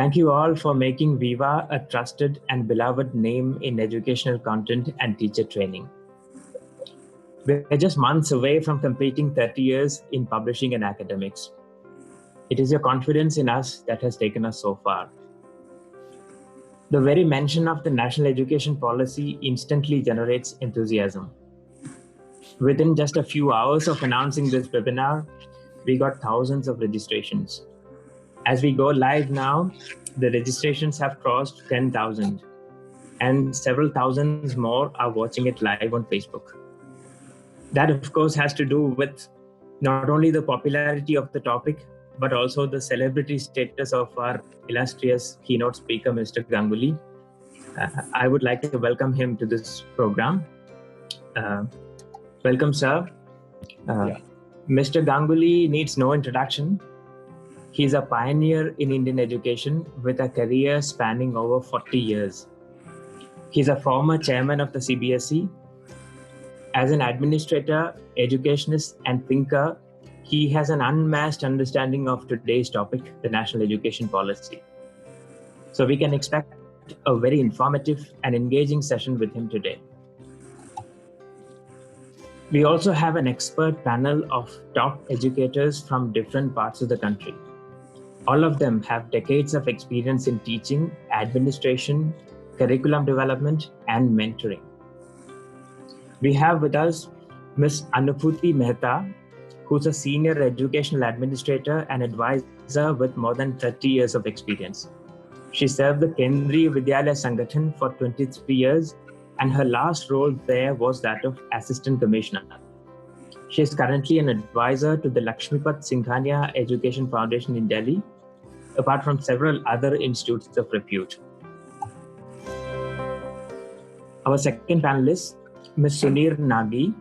Thank you all for making Viva a trusted and beloved name in educational content and teacher training. We're just months away from completing 30 years in publishing and academics. It is your confidence in us that has taken us so far. The very mention of the National Education Policy instantly generates enthusiasm. Within just a few hours of announcing this webinar, we got thousands of registrations. As we go live now, the registrations have crossed 10,000, and several thousands more are watching it live on Facebook. That, of course, has to do with not only the popularity of the topic, but also the celebrity status of our illustrious keynote speaker, Mr. Ganguly. I would like to welcome him to this program. Welcome, sir. Mr. Ganguly needs no introduction. He's a pioneer in Indian education with a career spanning over 40 years. He's a former chairman of the CBSE. As an administrator, educationist, and thinker, he has an unmatched understanding of today's topic, the National Education Policy. So we can expect a very informative and engaging session with him today. We also have an expert panel of top educators from different parts of the country. All of them have decades of experience in teaching, administration, curriculum development, and mentoring. We have with us Ms. Anubhuti Mehta, who's a senior educational administrator and advisor with more than 30 years of experience. She served the Kendriya Vidyalaya Sangathan for 23 years, and her last role there was that of Assistant Commissioner. She is currently an advisor to the Lakshmipat Singhania Education Foundation in Delhi, apart from several other institutes of repute. Our second panelist, Ms. Sunir Nagi.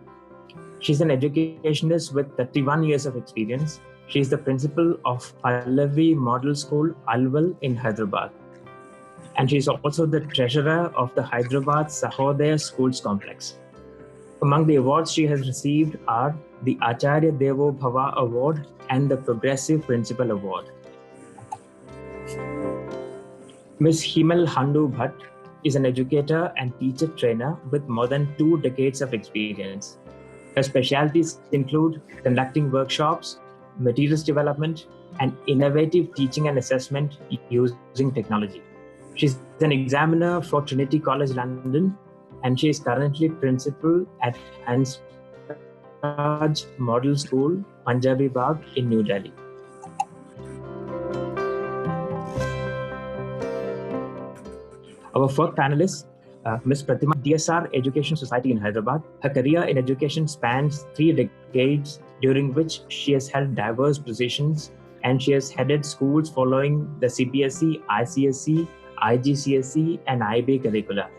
She's an educationist with 31 years of experience. She is the principal of Pallavi Model School, Alwal in Hyderabad. And she's also the treasurer of the Hyderabad Sahodaya Schools Complex. Among the awards she has received are the Acharya Devo Bhava Award and the Progressive Principal Award. Ms. Himal Handu Bhatt is an educator and teacher trainer with more than 2 decades of experience. Her specialties include conducting workshops, materials development, and innovative teaching and assessment using technology. She's an examiner for Trinity College London, and she is currently principal at Hansraj Model School, Punjabi Bagh in New Delhi. Our fourth panelist, Ms. Pratima, DSR Education Society in Hyderabad. Her career in education spans 3 decades, during which she has held diverse positions, and she has headed schools following the CBSE, ICSE, IGCSE, and IB curricula.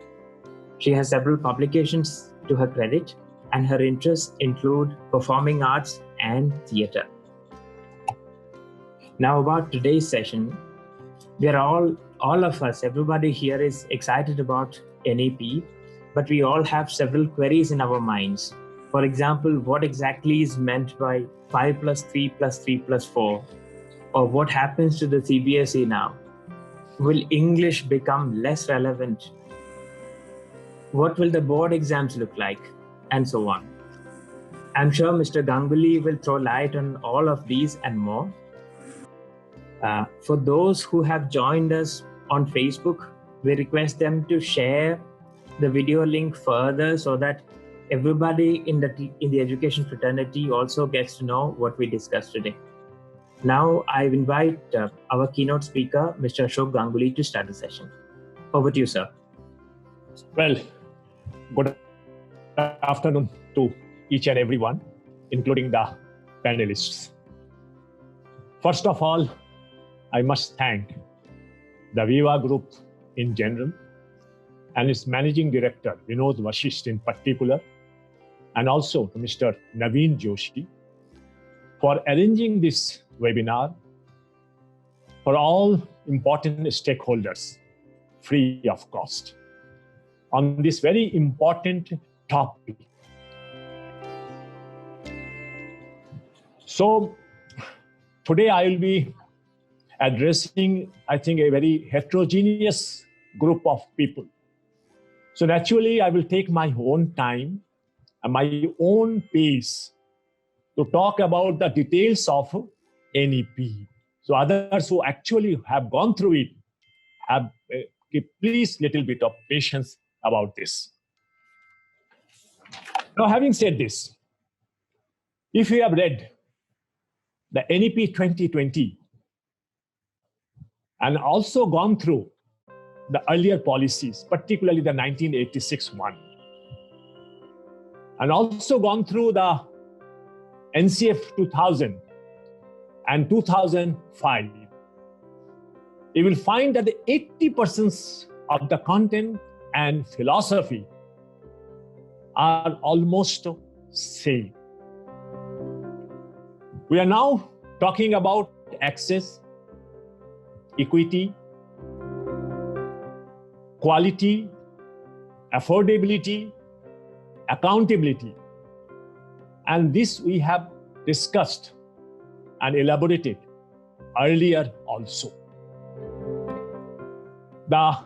She has several publications to her credit, and her interests include performing arts and theatre. Now about today's session, we are all of us, everybody here is excited about NEP, but we all have several queries in our minds. For example, what exactly is meant by 5 plus 3 plus 3 plus 4? Or what happens to the CBSE now? Will English become less relevant? What will the board exams look like? And so on. I'm sure Mr. Ganguly will throw light on all of these and more. For those who have joined us on Facebook, we request them to share the video link further so that everybody in the education fraternity also gets to know what we discussed today. Now I invite our keynote speaker, Mr. Ashok Ganguly, to start the session. Over to you, sir. Well, good afternoon to each and everyone, including the panelists. First of all, I must thank the Viva Group in general and its managing director, Vinod Vashisht in particular, and also to Mr. Naveen Joshi for arranging this webinar for all important stakeholders, free of cost, on this very important topic. So today I will be addressing, I think, a very heterogeneous group of people. So naturally, I will take my own time and my own pace to talk about the details of NEP. So others who actually have gone through it have please little bit of patience about this. Now, having said this, if you have read the NEP 2020 and also gone through the earlier policies, particularly the 1986 one, and also gone through the NCF 2000 and 2005, you will find that the 80% of the content and philosophy are almost same. We are now talking about access, equity, quality, affordability, accountability. And this we have discussed and elaborated earlier also. The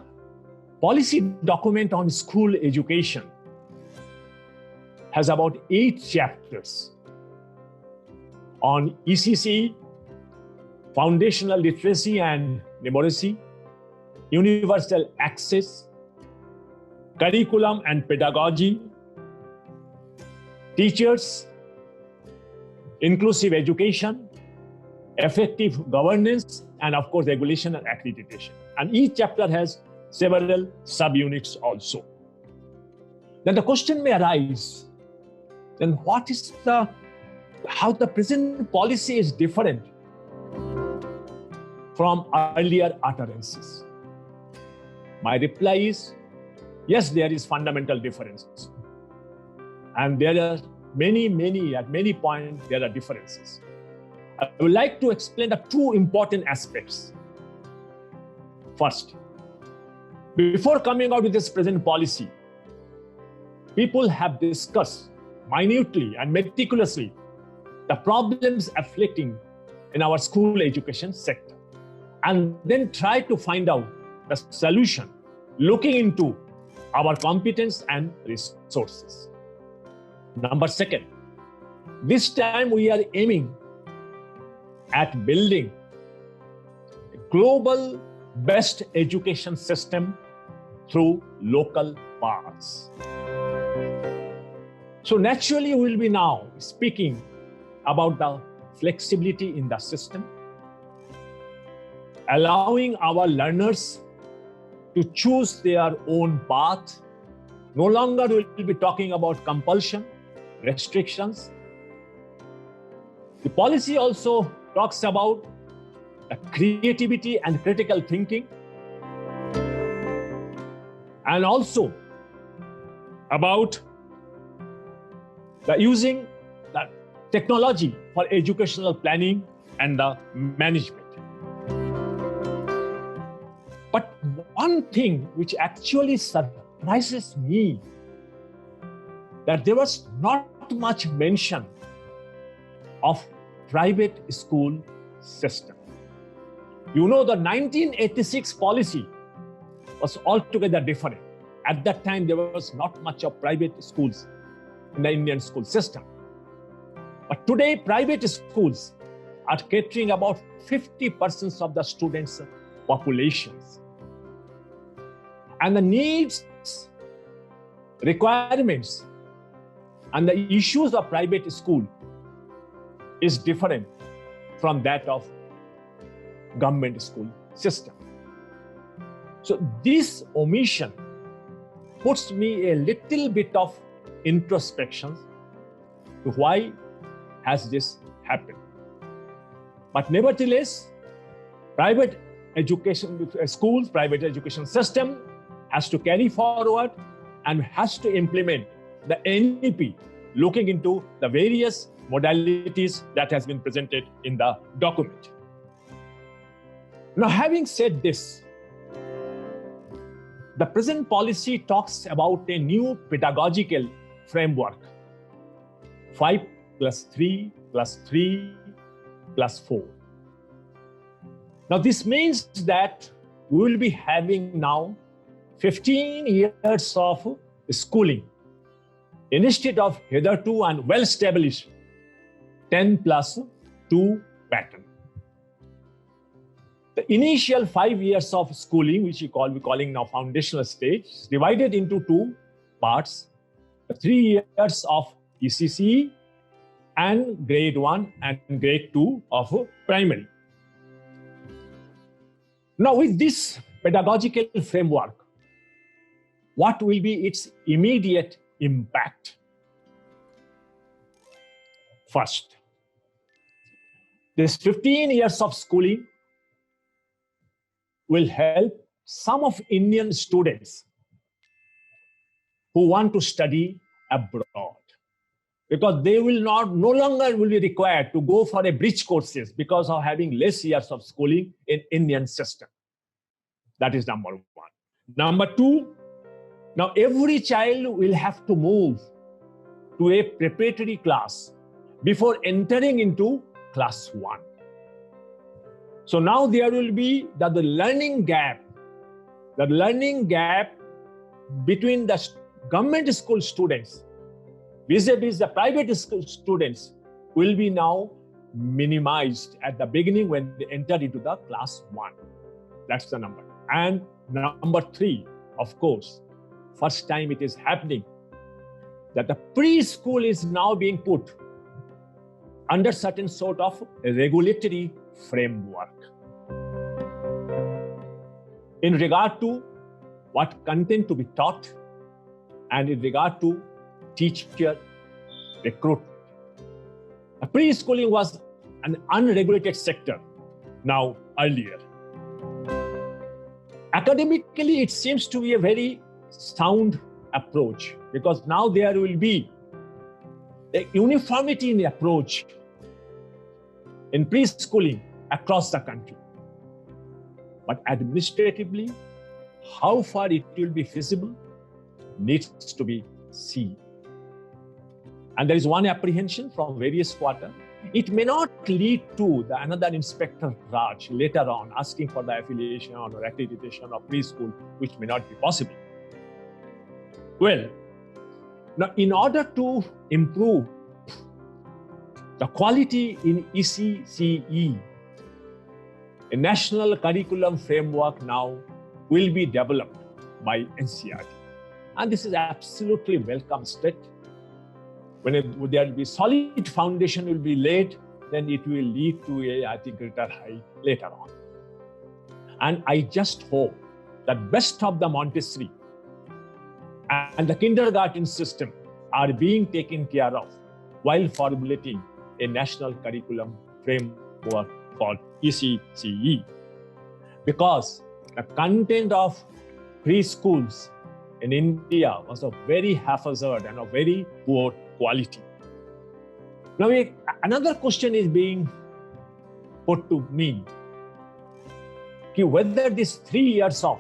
policy document on school education has about 8 chapters on ECC, foundational literacy and numeracy, universal access, curriculum and pedagogy, teachers, inclusive education, effective governance, and of course, regulation and accreditation. And each chapter has several subunits also. Then the question may arise, then what is how the present policy is different from earlier utterances? My reply is, yes, there is fundamental differences. And there are at many points, there are differences. I would like to explain the 2 important aspects. First, before coming out with this present policy, people have discussed minutely and meticulously the problems afflicting in our school education sector, and then try to find out the solution, looking into our competence and resources. Number 2, this time we are aiming at building a global best education system through local paths. So naturally, we will be now speaking about the flexibility in the system, allowing our learners to choose their own path. No longer will we be talking about compulsion, restrictions. The policy also talks about the creativity and critical thinking, and also about the using the technology for educational planning and the management. But one thing which actually surprises me, that there was not much mention of private school system. You know, the 1986 policy was altogether different. At that time, there was not much of private schools in the Indian school system. But today, private schools are catering about 50% of the students' populations. And the needs, requirements, and the issues of private school is different from that of government school system. So this omission puts me a little bit of introspection to why has this happened. But nevertheless, private education schools, private education system has to carry forward and has to implement the NEP, looking into the various modalities that has been presented in the document. Now, having said this, the present policy talks about a new pedagogical framework, 5 + 3 + 3 + 4. Now, this means that we will be having now 15 years of schooling instead of hitherto and well-established 10+2 pattern. The initial 5 years of schooling, which we're calling now foundational stage, is divided into two parts: the 3 years of ECCE and grade 1 and grade 2 of primary. Now, with this pedagogical framework, what will be its immediate impact? First, this 15 years of schooling will help some of Indian students who want to study abroad, because they will no longer will be required to go for a bridge courses because of having less years of schooling in Indian system. That is number one. Number two, now every child will have to move to a preparatory class before entering into class 1. So now there will be the learning gap between the government school students vis-a-vis the private school students will be now minimized at the beginning when they enter into the class 1. That's the number. And number 3, of course, first time it is happening that the preschool is now being put under certain sort of regulatory framework in regard to what content to be taught and in regard to teacher recruitment. Preschooling was an unregulated sector now earlier. Academically, it seems to be a very sound approach because now there will be a uniformity in the approach in preschooling across the country. But administratively, how far it will be feasible needs to be seen. And there is one apprehension from various quarters. It may not lead to another Inspector Raj later on asking for the affiliation or accreditation of preschool, which may not be possible. Well, now in order to improve the quality in ECCE, a national curriculum framework now will be developed by NCERT. And this is absolutely welcome step. When there will be solid foundation will be laid, then it will lead to a, greater height later on. And I just hope that best of the Montessori and the kindergarten system are being taken care of while formulating a national curriculum framework called ECCE. Because the content of preschools in India was of very haphazard and of very poor quality. Now, another question is being put to me, whether these 3 years of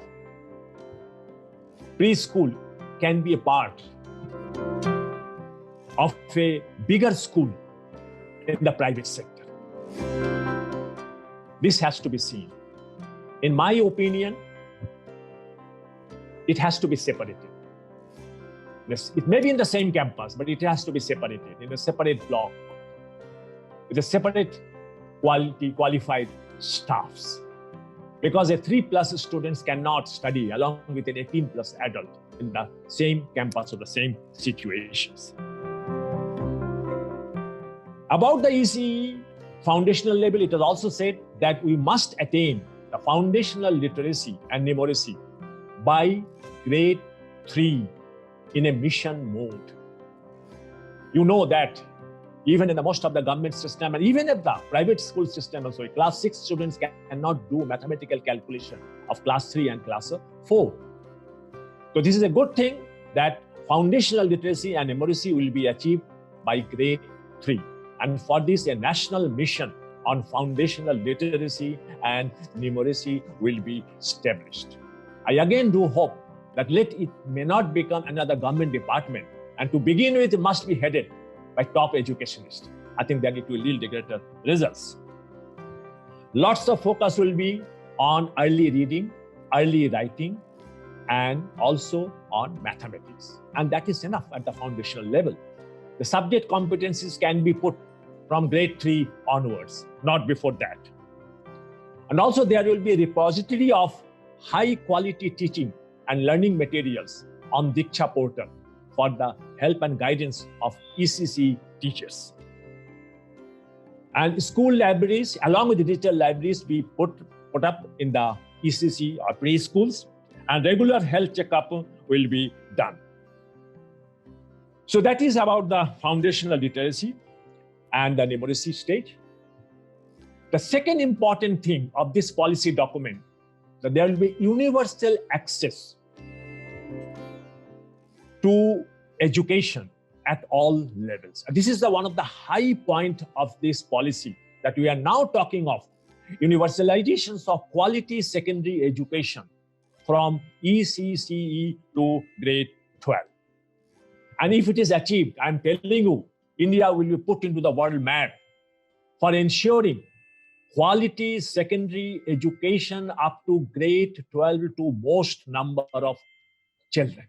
preschool can be a part of a bigger school in the private sector. This has to be seen. In my opinion, it has to be separated. It may be in the same campus, but it has to be separated in a separate block with a separate qualified staffs. Because a 3+ students cannot study along with an 18+ adult in the same campus or the same situations. About the ECE foundational level, it is also said that we must attain the foundational literacy and numeracy by grade 3 in a mission mode. You know that even in the most of the government system and even in the private school system also, class 6 students cannot do mathematical calculation of class 3 and class 4. So this is a good thing that foundational literacy and numeracy will be achieved by grade 3. And for this, a national mission on foundational literacy and numeracy will be established. I again do hope that it may not become another government department, and to begin with, it must be headed by top educationists. I think that it will yield greater results. Lots of focus will be on early reading, early writing, and also on mathematics. And that is enough at the foundational level. The subject competencies can be put from grade 3 onwards, not before that. And also there will be a repository of high quality teaching and learning materials on Diksha portal for the help and guidance of ECC teachers. And school libraries, along with the digital libraries, be put up in the ECC or preschools, and regular health checkup will be done. So that is about the foundational literacy and the numeracy stage. The second important thing of this policy document, that there will be universal access to education at all levels. This is one of the high point of this policy that we are now talking of, universalizations of quality secondary education from ECCE to grade 12. And if it is achieved, I'm telling you, India will be put into the world map for ensuring quality secondary education up to grade 12 to most number of children.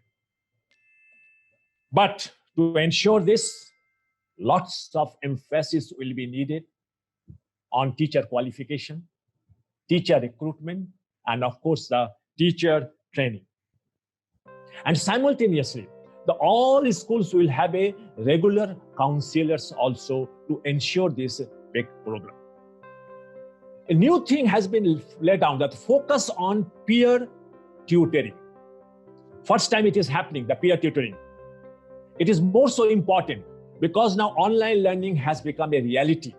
But to ensure this, lots of emphasis will be needed on teacher qualification, teacher recruitment, and of course the teacher training. And simultaneously, all schools will have a regular counselors also to ensure this big program. A new thing has been laid down, that focus on peer tutoring. First time it is happening, the peer tutoring. It is more so important because now online learning has become a reality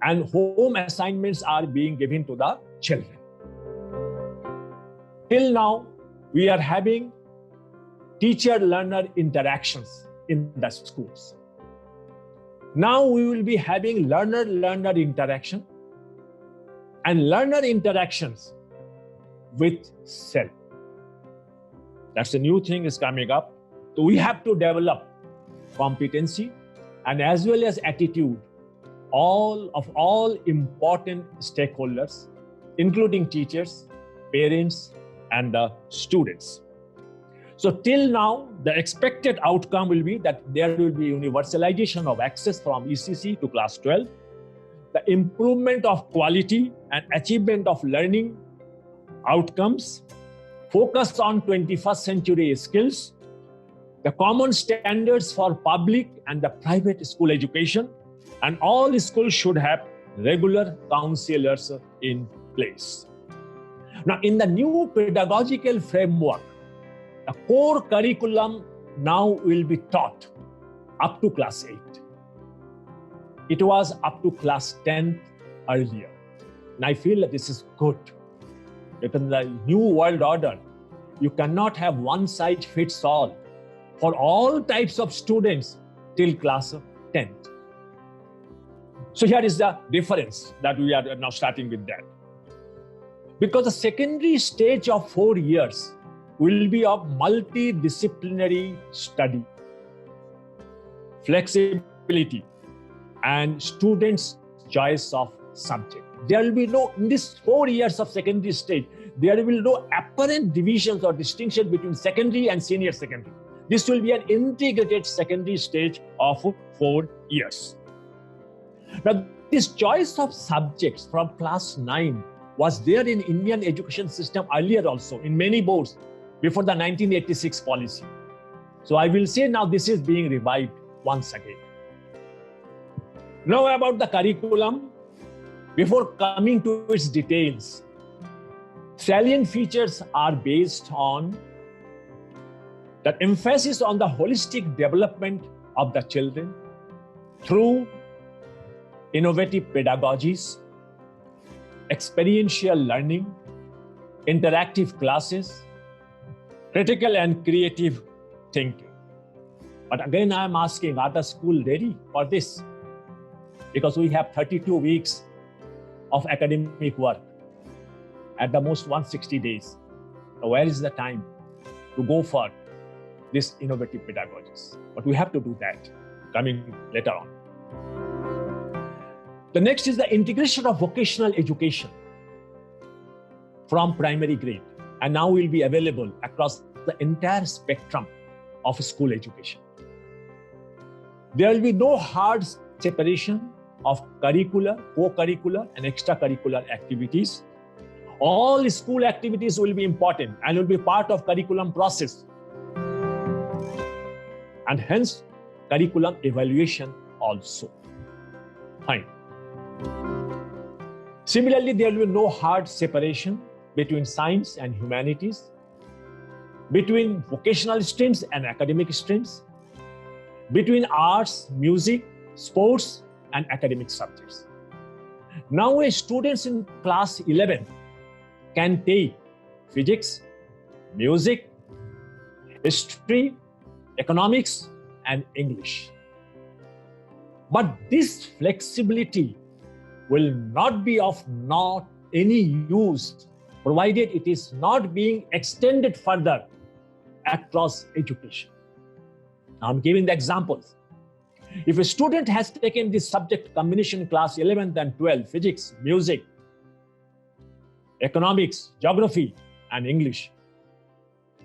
and home assignments are being given to the children. Till now, we are having teacher-learner interactions in the schools. Now we will be having learner-learner interaction and learner interactions with self. That's a new thing is coming up. So we have to develop competency and as well as attitude of all important stakeholders, including teachers, parents, and the students. So till now, the expected outcome will be that there will be universalization of access from ECC to class 12, the improvement of quality and achievement of learning outcomes, focus on 21st century skills, the common standards for public and the private school education, and all schools should have regular counselors in place. Now, in the new pedagogical framework, the core curriculum now will be taught up to class 8. It was up to class 10 earlier. And I feel that this is good. Because in the new world order, you cannot have one size fits all for all types of students till class 10th. So here is the difference that we are now starting with that. Because the secondary stage of 4 years will be of multidisciplinary study, flexibility, and students' choice of subject. There will be no, in this 4 years of secondary stage, there will be no apparent divisions or distinction between secondary and senior secondary. This will be an integrated secondary stage of 4 years. Now, this choice of subjects from class 9 was there in Indian education system earlier also, in many boards, before the 1986 policy. So I will say now this is being revived once again. Now about the curriculum, before coming to its details, salient features are based on the emphasis on the holistic development of the children through innovative pedagogies, experiential learning, interactive classes, critical and creative thinking. But again, I am asking, are the school ready for this? Because we have 32 weeks of academic work, at the most 160 days. So where is the time to go for this innovative pedagogies? But we have to do that coming later on. The next is the integration of vocational education from primary grade, and now will be available across the entire spectrum of school education. There will be no hard separation of curricular, co-curricular, and extracurricular activities. All school activities will be important and will be part of curriculum process, and hence curriculum evaluation also. Fine. Similarly, there will be no hard separation between science and humanities, between vocational streams and academic streams, between arts, music, sports, and academic subjects. Now, students in class 11 can take physics, music, history, economics, and English. But this flexibility will not be of not any use, provided it is not being extended further across education. I'm giving the examples. If a student has taken this subject combination in class 11th and 12th, physics, music, economics, geography, and English,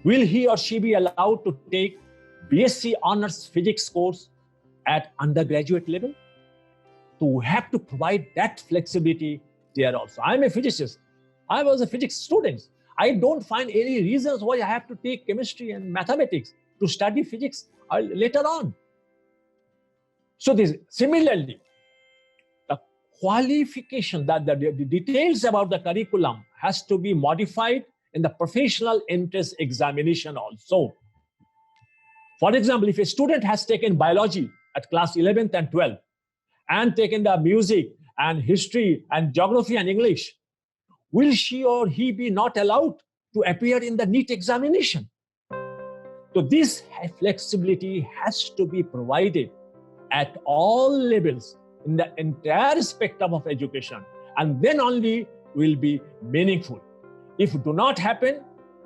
will he or she be allowed to take BSc Honors Physics course at undergraduate level? So we have to provide that flexibility there also. I'm a physicist. I was a physics student. I don't find any reasons why I have to take chemistry and mathematics to study physics later on. So similarly, the qualification, the details about the curriculum has to be modified in the professional entrance examination also. For example, if a student has taken biology at class 11th and 12th and taken the music and history and geography and English, will she or he be not allowed to appear in the NEET examination? So this flexibility has to be provided at all levels in the entire spectrum of education, and then only will be meaningful. If it do not happen,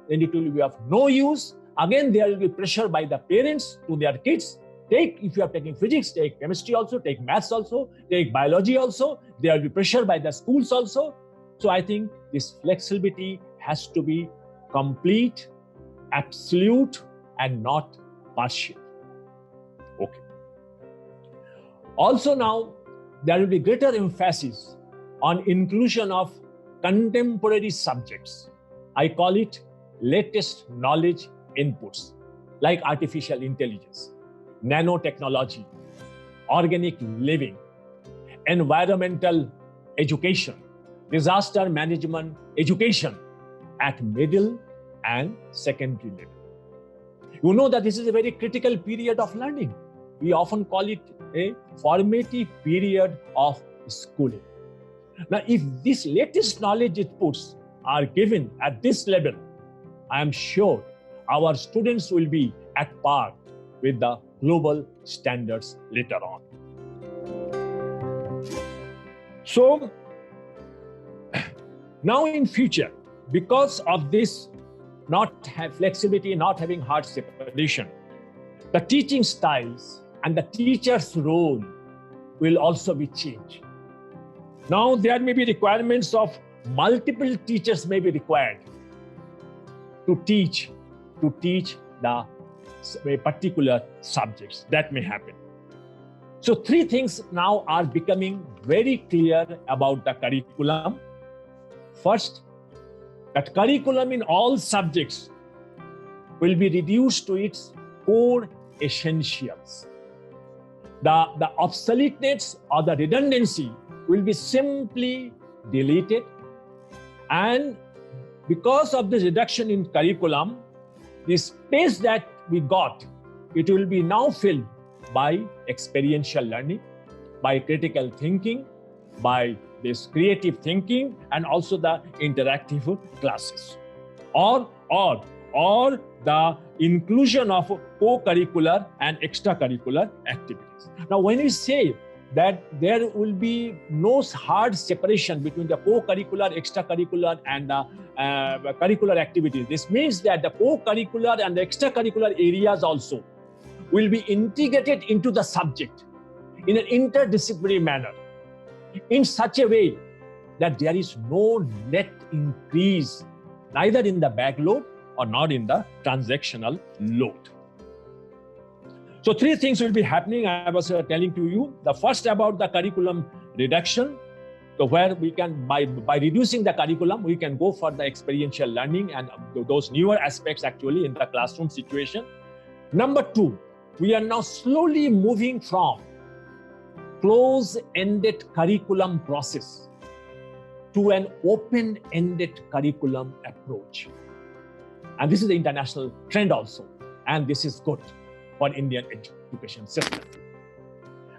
then it will be of no use. Again, there will be pressure by the parents to their kids. If you are taking physics, take chemistry also, take maths also, take biology also. There will be pressure by the schools also. So I think this flexibility has to be complete, absolute, and not partial. Okay. Also now, there will be greater emphasis on inclusion of contemporary subjects. I call it latest knowledge inputs, like artificial intelligence, nanotechnology, organic living, environmental education, disaster management education at middle and secondary level. You know that this is a very critical period of learning. We often call it a formative period of schooling. Now, if these latest knowledge inputs are given at this level, I am sure our students will be at par with the global standards later on. So, now in future, because of this flexibility, not having hard separation, the teaching styles and the teacher's role will also be changed. Now there may be requirements of multiple teachers may be required to teach the particular subjects. That may happen. So three things now are becoming very clear about the curriculum. First, that curriculum in all subjects will be reduced to its core essentials. The obsoleteness or the redundancy will be simply deleted, and because of this reduction in curriculum, the space that we got, it will be now filled by experiential learning, by critical thinking, by this creative thinking, and also the interactive classes, or the inclusion of co-curricular and extracurricular activities. Now, when we say that there will be no hard separation between the co-curricular, extracurricular, and the curricular activities, this means that the co-curricular and the extracurricular areas also will be integrated into the subject in an interdisciplinary manner. in such a way that there is no net increase neither in the backload or not in the transactional load. So 3 things will be happening. I was telling to you. The first about the curriculum reduction. So where we can, by reducing the curriculum, we can go for the experiential learning and those newer aspects actually in the classroom situation. Number 2, we are now slowly moving from close-ended curriculum process to an open-ended curriculum approach. And this is the international trend also. And this is good for Indian education system.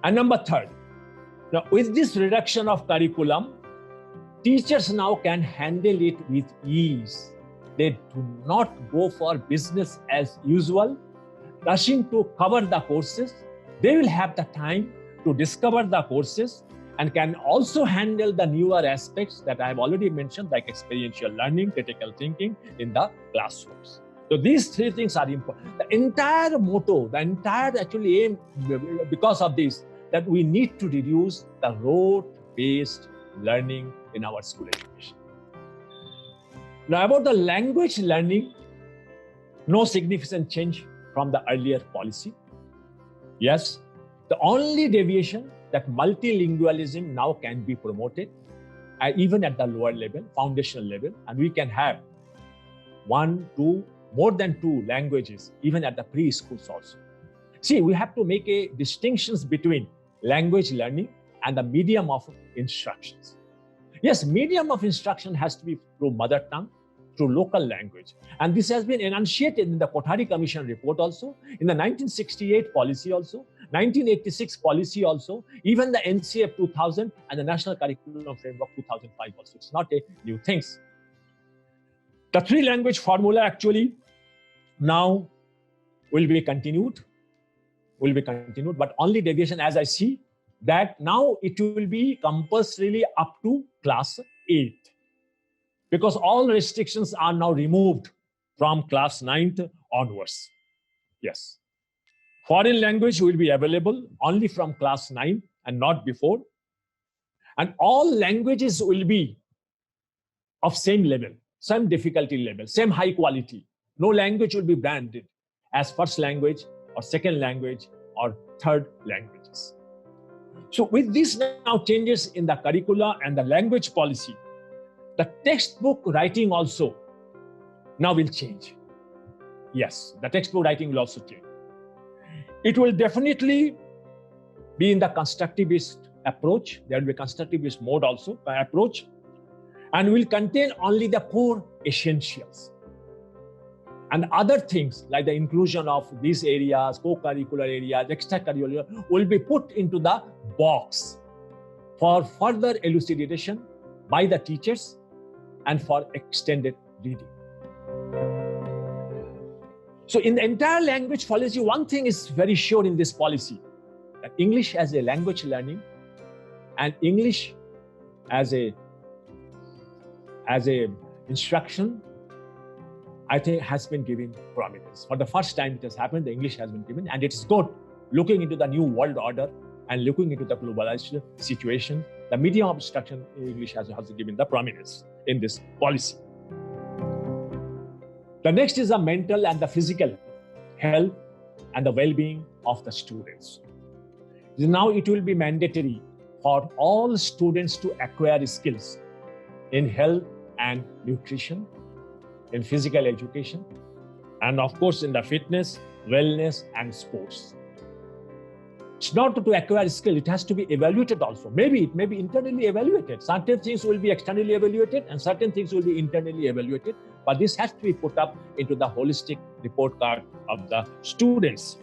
And number 3, now with this reduction of curriculum, teachers now can handle it with ease. They do not go for business as usual, rushing to cover the courses. They will have the time to discover the courses and can also handle the newer aspects that I have already mentioned, like experiential learning, critical thinking in the classrooms. So these 3 things are important. The entire motto, the entire actually aim, because of this, that we need to reduce the rote-based learning in our school education. Now about the language learning, no significant change from the earlier policy. Yes, the only deviation that multilingualism now can be promoted, even at the lower level, foundational level, and we can have 1, 2, more than 2 languages, even at the preschools also. See, we have to make a distinctions between language learning and the medium of instructions. Yes, medium of instruction has to be through mother tongue, through local language. And this has been enunciated in the Kothari Commission report also, in the 1968 policy also, 1986 policy also, even the NCF 2000 and the National Curriculum Framework 2005 also. It's not a new things. The 3-language formula actually now will be continued, but only deviation as I see that now it will be compulsorily up to class 8. Because all restrictions are now removed from class 9th onwards. Yes. Foreign language will be available only from class 9 and not before. And all languages will be of same level, same difficulty level, same high quality. No language will be branded as first language or second language or third languages. So with this now changes in the curricula and the language policy, the textbook writing also now will change. Yes, the textbook writing will also change. It will definitely be in the constructivist approach. There will be constructivist mode also, approach, and will contain only the core essentials. And other things like the inclusion of these areas, co-curricular areas, extracurricular, will be put into the box for further elucidation by the teachers and for extended reading. So in the entire language policy, one thing is very sure in this policy, that English as a language learning and English as a instruction, I think has been given prominence. For the first time it has happened, the English has been given, and it's good looking into the new world order and looking into the globalized situation. The medium of instruction in English has given the prominence in this policy. The next is the mental and the physical health and the well-being of the students. Now it will be mandatory for all students to acquire skills in health and nutrition, in physical education, and of course in the fitness, wellness, and sports. It's not to acquire skill, it has to be evaluated also. Maybe it may be internally evaluated. Certain things will be externally evaluated and certain things will be internally evaluated. But this has to be put up into the holistic report card of the students.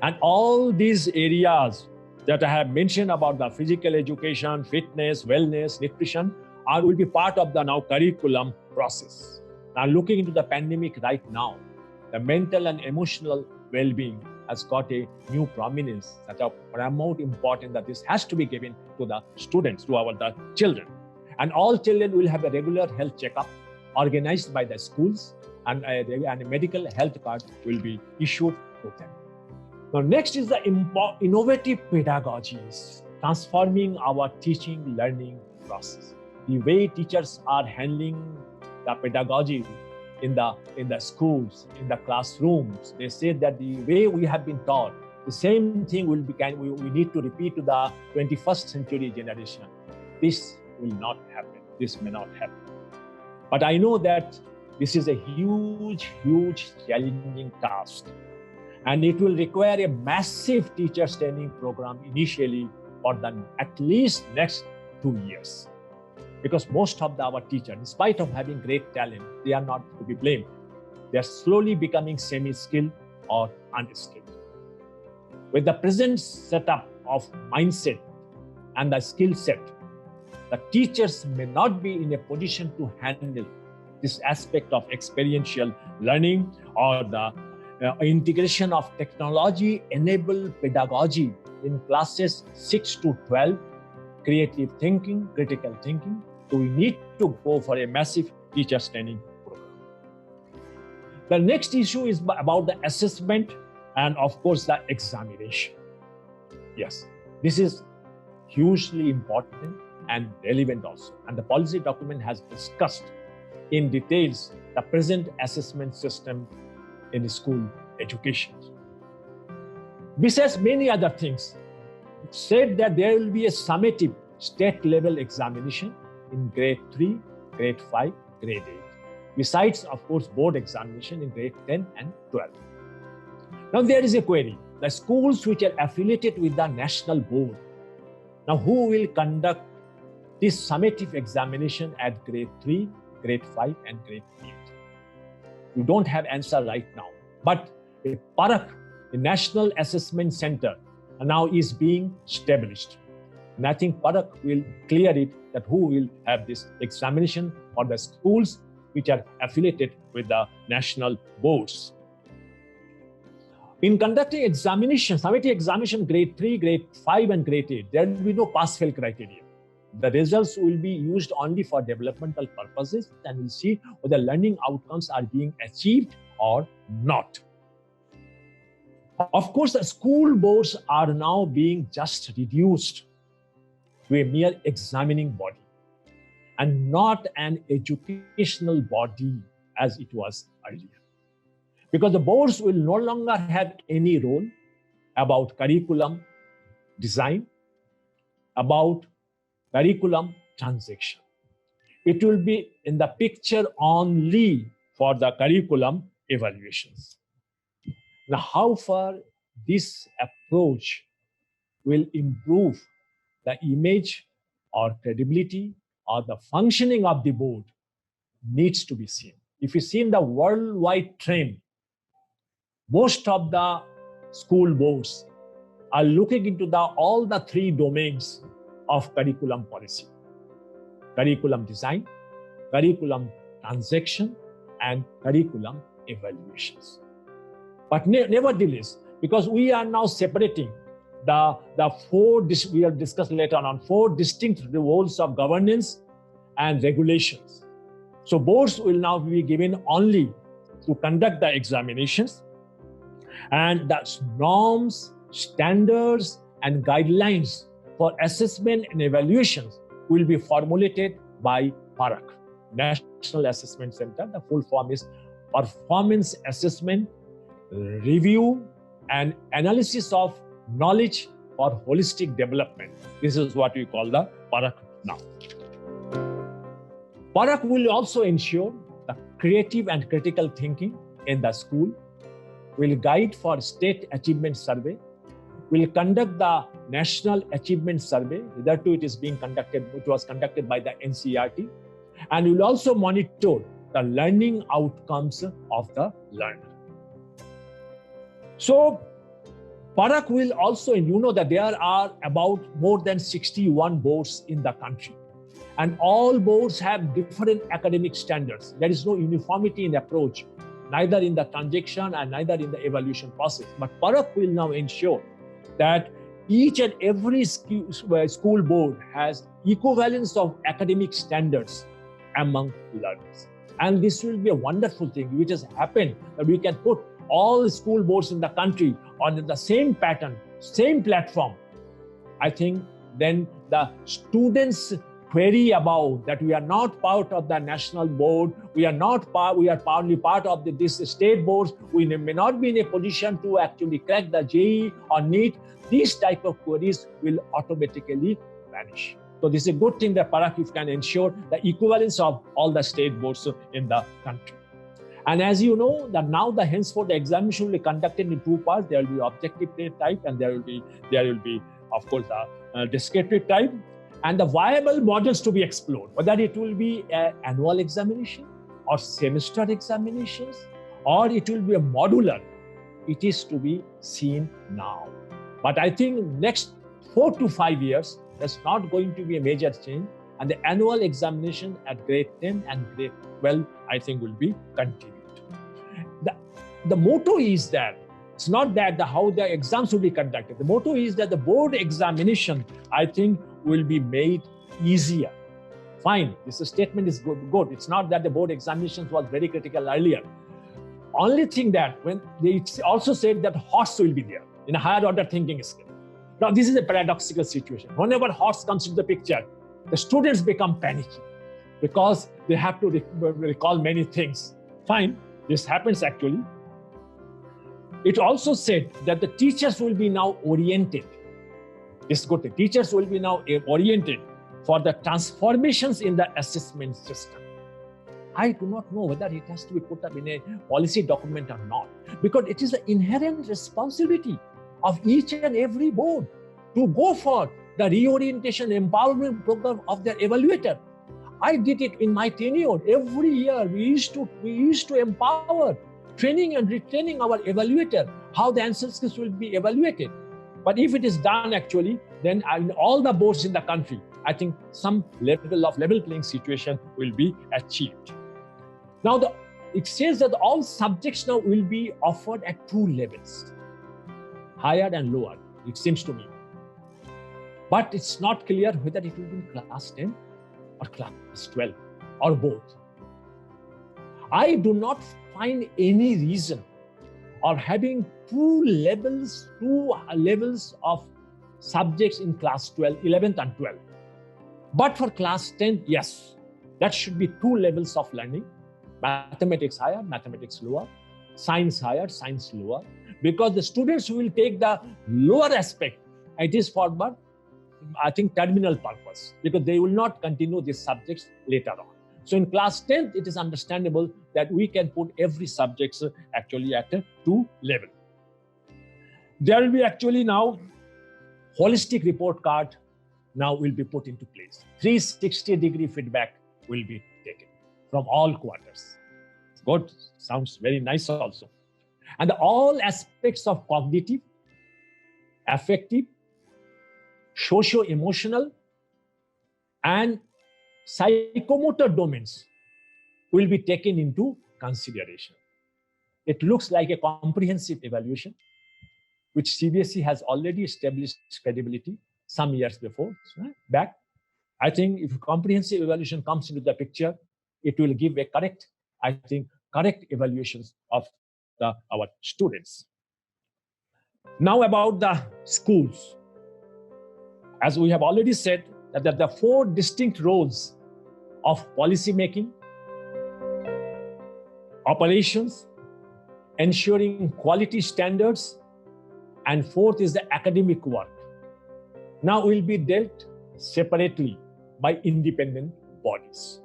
And all these areas that I have mentioned about the physical education, fitness, wellness, nutrition, will be part of the now curriculum process. Now looking into the pandemic right now, the mental and emotional well-being has got a new prominence that are paramount important that this has to be given to the students, to the children. And all children will have a regular health checkup organized by the schools, and a medical health card will be issued to them. Now next is the innovative pedagogies. transforming our teaching learning process. The way teachers are handling the pedagogy in the schools, in the classrooms, they say that the way we have been taught, the same thing we need to repeat to the 21st century generation. This will not happen. This may not happen. But I know that this is a huge, huge challenging task. And it will require a massive teachers training program initially for at least next 2 years. Because most of our teachers, in spite of having great talent, they are not to be blamed. They are slowly becoming semi-skilled or unskilled. With the present setup of mindset and the skill set, the teachers may not be in a position to handle this aspect of experiential learning or the integration of technology-enabled pedagogy in classes 6 to 12, creative thinking, critical thinking. So we need to go for a massive teachers training program. The next issue is about the assessment and of course the examination. Yes, this is hugely important and relevant also. And the policy document has discussed in details the present assessment system in school education. Besides many other things, it said that there will be a summative state level examination in grade 3, grade 5, grade 8. Besides, of course, board examination in grade 10 and 12. Now there is a query. The schools which are affiliated with the national board, now who will conduct this summative examination at grade 3, grade 5 and grade 8? You don't have answer right now. But a PARAK, the National Assessment Center, now is being established. And I think PARAK will clear it that who will have this examination for the schools which are affiliated with the national boards. In conducting examination, summative examination grade 3, grade 5 and grade 8, there will be no pass-fail criteria. The results will be used only for developmental purposes and we'll see whether learning outcomes are being achieved or not. Of course, the school boards are now being just reduced to a mere examining body and not an educational body as it was earlier. Because the boards will no longer have any role about curriculum design, about curriculum transaction. It will be in the picture only for the curriculum evaluations. Now, how far this approach will improve the image or credibility or the functioning of the board needs to be seen. If you see in the worldwide trend, most of the school boards are looking into all the 3 domains of curriculum policy: curriculum design, curriculum transaction, and curriculum evaluations. But nevertheless, because we are now separating the 4, we will discuss later on 4 distinct roles of governance and regulations. So boards will now be given only to conduct the examinations, and the norms, standards, and guidelines for assessment and evaluations will be formulated by PARAK, National Assessment Center. The full form is Performance Assessment, Review, and Analysis of Knowledge for Holistic Development. This is what we call the PARAK now. PARAK will also ensure the creative and critical thinking in the school, will guide for state achievement survey, will conduct the National Achievement Survey. Hitherto it is being conducted, it was conducted by the NCERT, and will also monitor the learning outcomes of the learner. So, PARAK will also, you know that there are about more than 61 boards in the country. And all boards have different academic standards. There is no uniformity in approach, neither in the transaction and neither in the evaluation process. But PARAK will now ensure that each and every school board has equivalence of academic standards among learners. And this will be a wonderful thing which has happened, that we can put all school boards in the country on the same pattern, same platform. I think then the students query about that we are not part of the national board, we are partly part of this state boards, we may not be in a position to actually crack the JEE or NEET. These type of queries will automatically vanish. So this is a good thing that Parakh can ensure the equivalence of all the state boards in the country. And as you know, that now henceforth the examination will be conducted in two parts. There will be objective type, and there will be of course the descriptive type, and the viable models to be explored. Whether it will be an annual examination or semester examinations, or it will be a modular. It is to be seen now. But I think next 4 to 5 years, there's not going to be a major change, and the annual examination at grade 10 and grade 12, I think, will be continued. The motto is that it's not that how the exams will be conducted. The motto is that the board examination, I think, will be made easier. Fine, this statement is good. It's not that the board examinations was very critical earlier. Only thing that when they also said that horse will be there in a higher order thinking skill. Now this is a paradoxical situation. Whenever horse comes into the picture, the students become panicky because they have to recall many things. Fine, this happens actually. It also said that the teachers will be now oriented. This is good. The teachers will be now oriented for the transformations in the assessment system. I do not know whether it has to be put up in a policy document or not, because it is the inherent responsibility of each and every board to go for the reorientation empowerment program of their evaluator. I did it in my tenure. Every year we used to empower, training and retraining our evaluator, how the answer skills will be evaluated. But if it is done actually, then in all the boards in the country, I think some level of level playing situation will be achieved. Now, it says that all subjects now will be offered at 2 levels, higher and lower, it seems to me. But it's not clear whether it will be in class 10 or class 12 or both. I do not find any reason of having 2 levels of subjects in class 12, 11th and 12th. But for class 10, yes, that should be 2 levels of learning. Mathematics higher, mathematics lower, science higher, science lower, because the students will take the lower aspect. It is for, I think, terminal purpose, because they will not continue these subjects later on. So in class 10th, it is understandable that we can put every subject actually at a 2 level. There will be actually now holistic report card now will be put into place. 360-degree feedback will be taken from all quarters. Good, sounds very nice also. And all aspects of cognitive, affective, socio-emotional, and psychomotor domains will be taken into consideration. It looks like a comprehensive evaluation, which CBSE has already established credibility some years back. I think if comprehensive evaluation comes into the picture, it will give a correct evaluations of our students. Now about the schools. As we have already said, that there are 4 distinct roles of policy making, operations, ensuring quality standards, and 4th is the academic work. Now will be dealt separately by independent bodies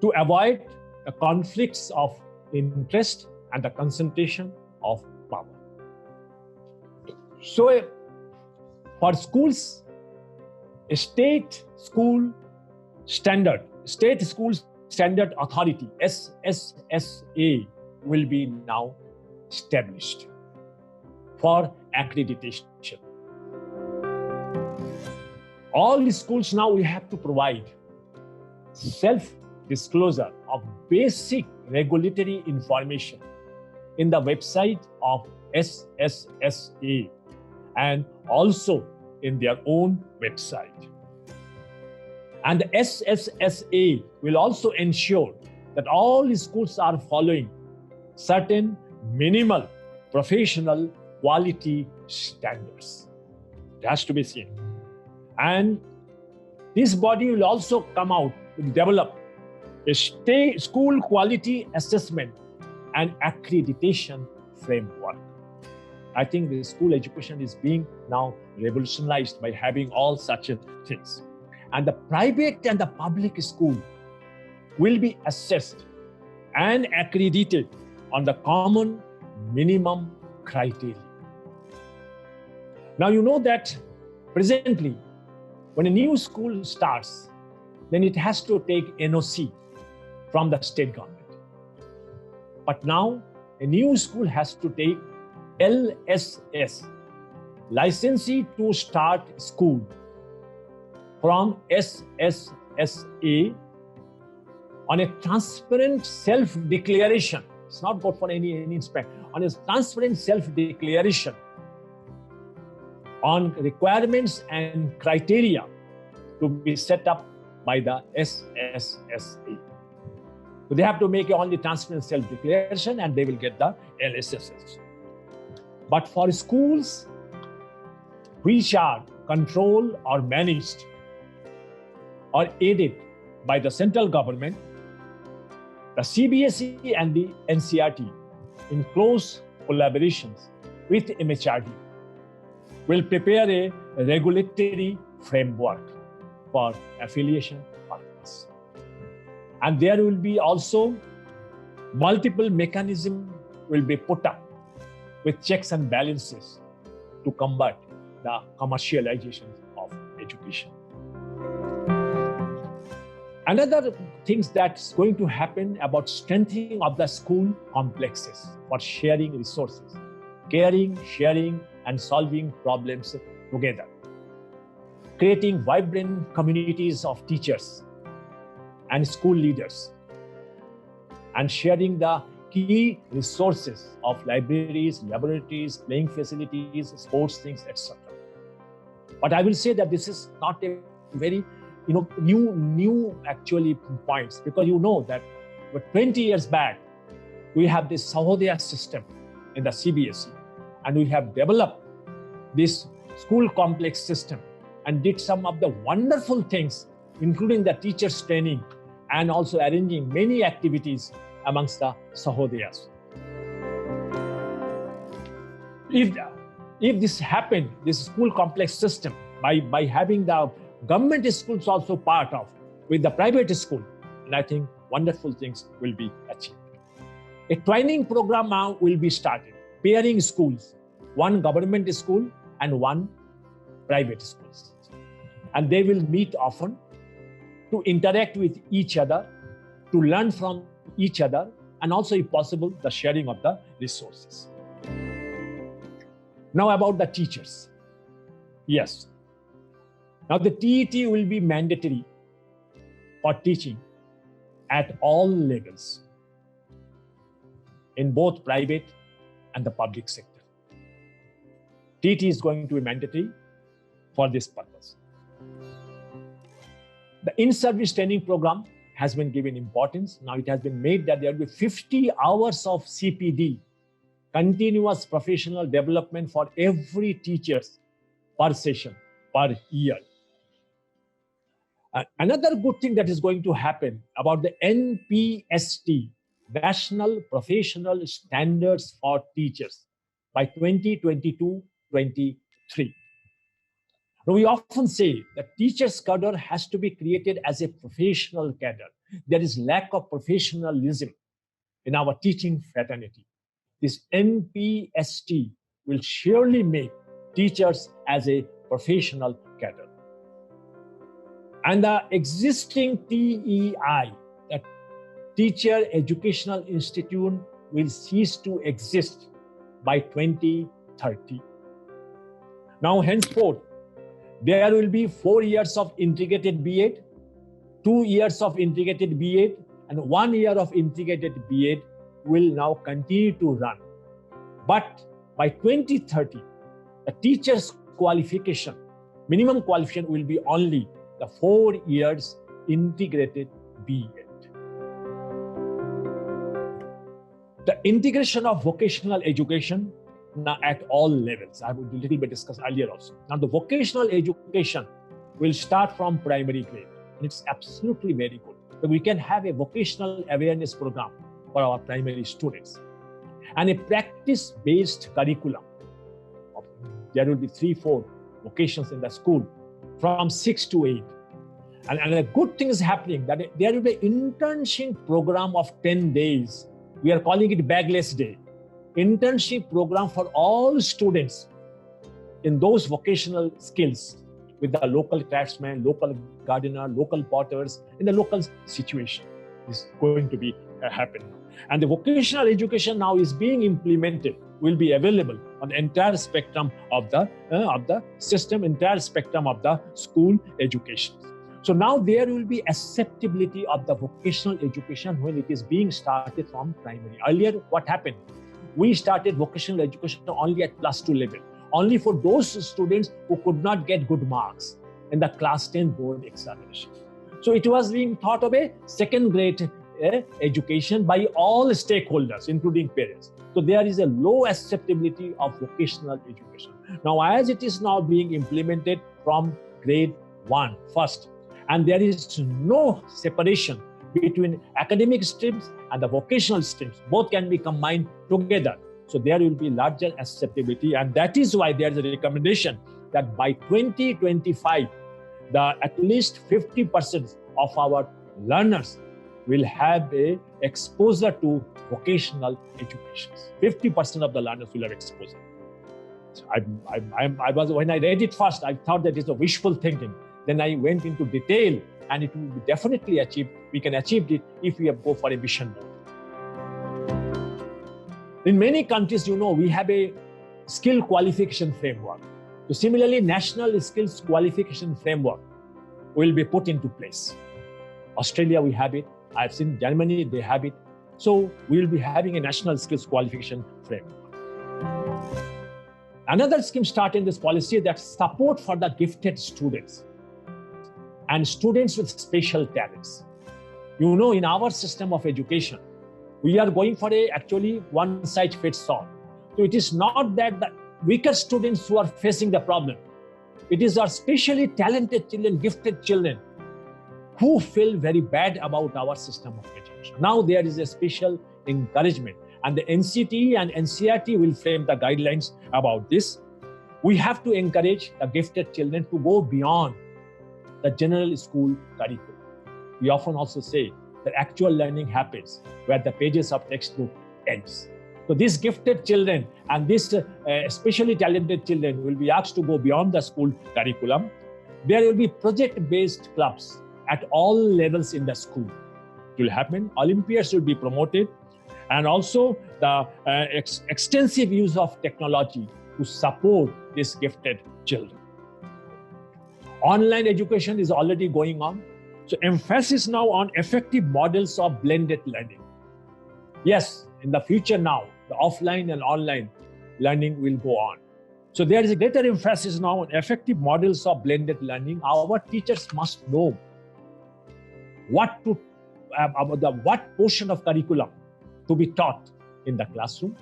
to avoid the conflicts of interest and the concentration of power. So for schools, a state school standard authority, SSSA, will be now established for accreditation. All the schools now we have to provide self-disclosure of basic regulatory information in the website of SSSA and also in their own website. And the SSSA will also ensure that all the schools are following certain minimal professional quality standards. It has to be seen. And this body will also come out, will develop a school quality assessment and accreditation framework. I think the school education is being now revolutionized by having all such things. And the private and the public school will be assessed and accredited on the common minimum criteria. Now you know that presently, when a new school starts, then it has to take NOC from the state government. But now a new school has to take LSS, Licensee to Start School, from SSSA on a transparent self-declaration. It's not good for any inspect. On a transparent self-declaration on requirements and criteria to be set up by the SSSA. So they have to make only transparent self-declaration and they will get the LSSS. But for schools which are controlled or managed or aided by the central government, the CBSE and the NCERT, in close collaborations with MHRD, will prepare a regulatory framework for affiliation purpose. And there will be also multiple mechanisms will be put up with checks and balances to combat the commercialization of education. Another thing that's going to happen about strengthening of the school complexes for sharing resources, caring, sharing, and solving problems together. Creating vibrant communities of teachers and school leaders, and sharing the key resources of libraries, laboratories, playing facilities, sports things, etc. But I will say that this is not a very new actually points, because you know that 20 years back, we have this Sahodaya system in the CBSE, and we have developed this school complex system and did some of the wonderful things, including the teachers training and also arranging many activities amongst the Sahodayas. If this happened, this school complex system, by having the government schools also part of with the private school, and I think wonderful things will be achieved. A training program now will be started, pairing schools, one government school and one private schools. And they will meet often to interact with each other, to learn from each other, and also, if possible, the sharing of the resources. Now about the teachers. Yes. Now the TET will be mandatory for teaching at all levels in both private and the public sector. TET is going to be mandatory for this purpose. The in-service training program has been given importance. Now it has been made that there will be 50 hours of CPD, continuous professional development for every teacher per session, per year. Another good thing that is going to happen about the NPST, National Professional Standards for Teachers, by 2022-23. Now, we often say that teachers' cadre has to be created as a professional cadre. There is lack of professionalism in our teaching fraternity. This NPST will surely make teachers as a professional cadre. And the existing TEI, the Teacher Educational Institute, will cease to exist by 2030. Now, henceforth, there will be 4 years of integrated B.Ed, 2 years of integrated B.Ed, and 1 year of integrated B.Ed will now continue to run. But by 2030, the teacher's qualification, minimum qualification, will be only the 4 years integrated B.Ed. The integration of vocational education now at all levels. I have a little bit discussed earlier also. Now the vocational education will start from primary grade. And it's absolutely very good. So we can have a vocational awareness program for our primary students and a practice-based curriculum. There will be 3-4 vocations in the school from 6 to 8. And a good thing is happening that there will be an internship program of 10 days. We are calling it Bagless Day. Internship program for all students in those vocational skills with the local craftsmen, local gardener, local potters in the local situation is going to be happening. And the vocational education now is being implemented, will be available on the entire spectrum of the system, entire spectrum of the school education. So now there will be acceptability of the vocational education when it is being started from primary. Earlier, what happened? We started vocational education only at +2 level, only for those students who could not get good marks in the class 10 board examination. So it was being thought of a second grade education by all stakeholders, including parents. So there is a low acceptability of vocational education. Now, as it is now being implemented from grade 1 first, and there is no separation between academic streams and the vocational streams. Both can be combined together. So there will be larger acceptability. And that is why there is a recommendation that by 2025, at least 50% of our learners will have a exposure to vocational education. 50% of the learners will have exposure. So when I read it first, I thought that it's a wishful thinking. Then I went into detail, and it will be definitely achieved. We can achieve it if we go for a mission mode. In many countries, we have a skill qualification framework. So similarly, national skills qualification framework will be put into place. Australia, we have it. I've seen Germany, they have it. So we will be having a national skills qualification framework. Another scheme started in this policy that support for the gifted students and students with special talents. In our system of education, we are going for actually one size fits all. So it is not that the weaker students who are facing the problem. It is our specially talented children, gifted children, who feel very bad about our system of education. Now there is a special encouragement, and the NCT and NCERT will frame the guidelines about this. We have to encourage the gifted children to go beyond the general school curriculum. We often also say that actual learning happens where the pages of textbook ends. So these gifted children and these especially talented children will be asked to go beyond the school curriculum. There will be project-based clubs at all levels in the school. It will happen. Olympiads will be promoted, and also the extensive use of technology to support these gifted children. Online education is already going on. So emphasis now on effective models of blended learning. Yes, in the future now, the offline and online learning will go on. So there is a greater emphasis now on effective models of blended learning. Our teachers must know what portion of curriculum to be taught in the classroom,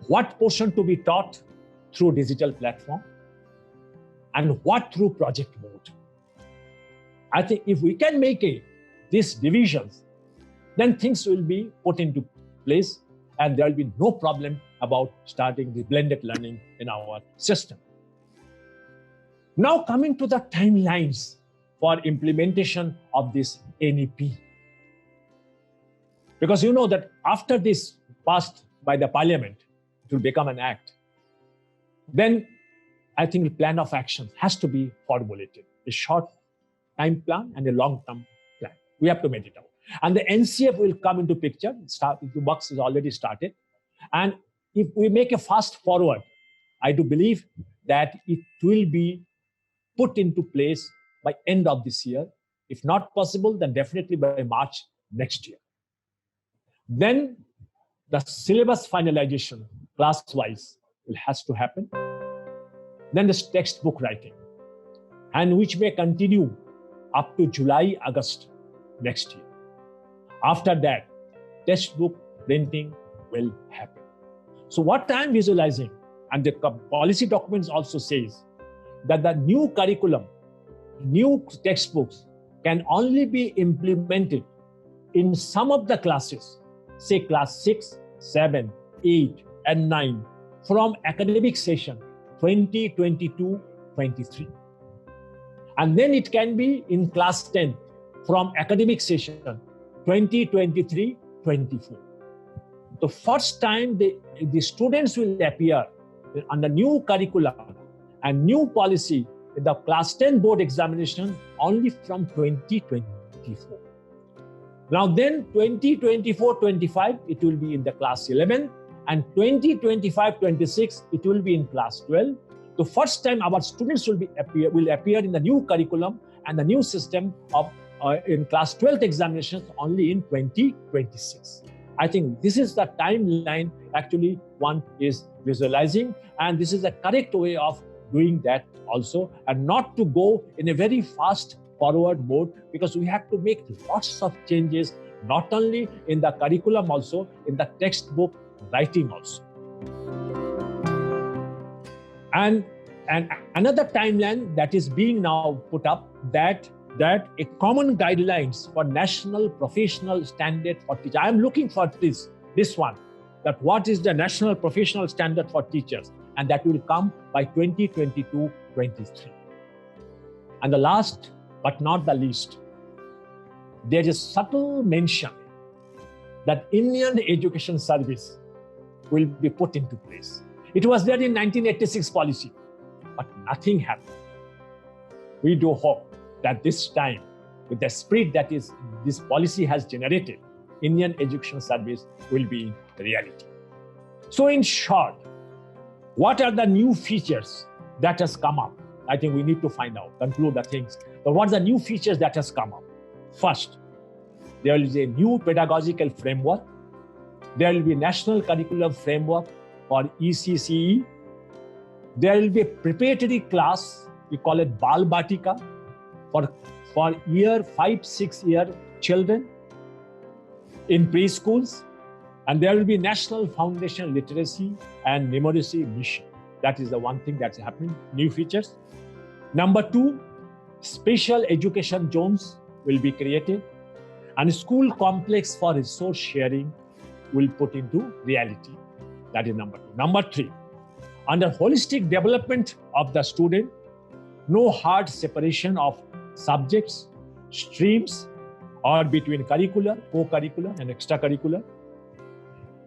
what portion to be taught through digital platform, and what through project mode. I think if we can make these divisions, then things will be put into place, and there will be no problem about starting the blended learning in our system. Now coming to the timelines for implementation of this NEP. Because you know that after this passed by the parliament, it will become an act. Then I think a plan of action has to be formulated, a short time plan and a long-term plan. We have to make it out. And the NCF will come into picture. The work is already started. And if we make a fast forward, I do believe that it will be put into place by end of this year. If not possible, then definitely by March next year. Then the syllabus finalization, class-wise, has to happen. Then the textbook writing, and which may continue up to July, August next year. After that, textbook printing will happen. So what I am visualizing, and the policy documents also says that the new curriculum, new textbooks can only be implemented in some of the classes, say class 6, 7, 8, and 9 from academic session 2022-23. And then it can be in class 10 from academic session 2023-24. The first time the students will appear under new curriculum and new policy in the class 10 board examination only from 2024. Now then 2024-25, it will be in the class 11, and 2025-26, it will be in class 12. The first time our students will appear in the new curriculum and the new system of in class 12th examinations only in 2026. I think this is the timeline actually one is visualizing, and this is the correct way of doing that also, and not to go in a very fast forward mode, because we have to make lots of changes, not only in the curriculum, also in the textbook writing also. And another timeline that is being now put up, that a common guidelines for national professional standard for teachers. I am looking for this one, that what is the national professional standard for teachers, and that will come by 2022-23. And the last but not the least, there is subtle mention that Indian Education Service will be put into place. It was there in 1986 policy, but nothing happened. We do hope that this time, with the spirit that is this policy has generated, Indian Education Service will be reality. So in short, what are the new features that has come up? I think we need to find out, conclude the things. But what are the new features that has come up? First, there is a new pedagogical framework. There will be national curriculum framework for ECCE. There will be a preparatory class, we call it Bal Batika, for year 5-6 year children in preschools. And there will be National Foundation Literacy and Numeracy Mission. That is the one thing that's happening, new features. Number 2, special education zones will be created, and a school complex for resource sharing will put into reality. That is number 2. Number 3, under holistic development of the student, no hard separation of subjects, streams, or between curricular, co-curricular, and extracurricular.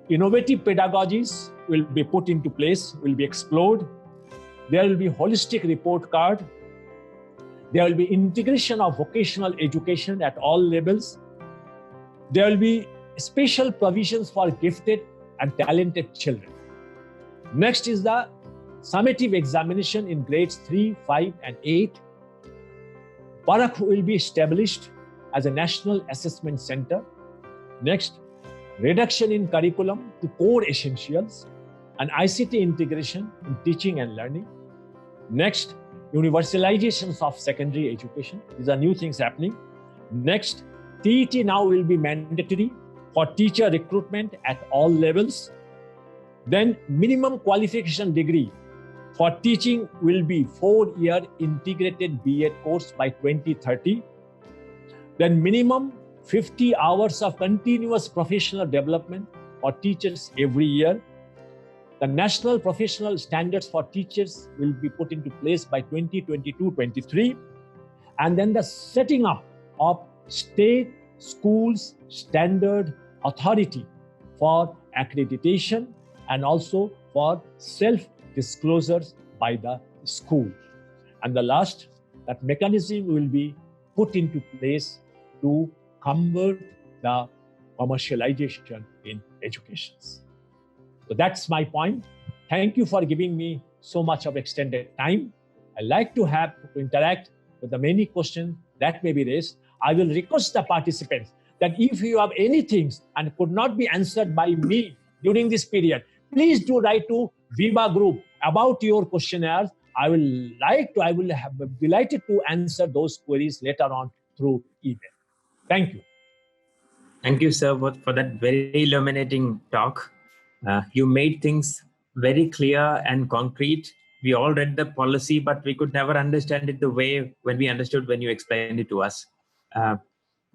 Innovative pedagogies will be put into place, will be explored. There will be holistic report card. There will be integration of vocational education at all levels. There will be special provisions for gifted and talented children. Next is the summative examination in grades 3, 5, and 8. Parakh will be established as a national assessment center. Next, reduction in curriculum to core essentials and ICT integration in teaching and learning. Next, universalizations of secondary education. These are new things happening. Next, TET now will be mandatory for teacher recruitment at all levels. Then minimum qualification degree for teaching will be 4-year integrated B.Ed course by 2030. Then minimum 50 hours of continuous professional development for teachers every year. The national professional standards for teachers will be put into place by 2022-23. And then the setting up of state schools standard authority for accreditation and also for self-disclosures by the school. And the last, that mechanism will be put into place to convert the commercialization in education. So that's my point. Thank you for giving me so much of extended time. I like to interact with the many questions that may be raised. I will request the participants that if you have any things and could not be answered by me during this period, please do write to Viva Group about your questionnaires. I will be delighted to answer those queries later on through email. Thank you. Thank you, sir, for that very illuminating talk. You made things very clear and concrete. We all read the policy, but we could never understand it the way when we understood when you explained it to us.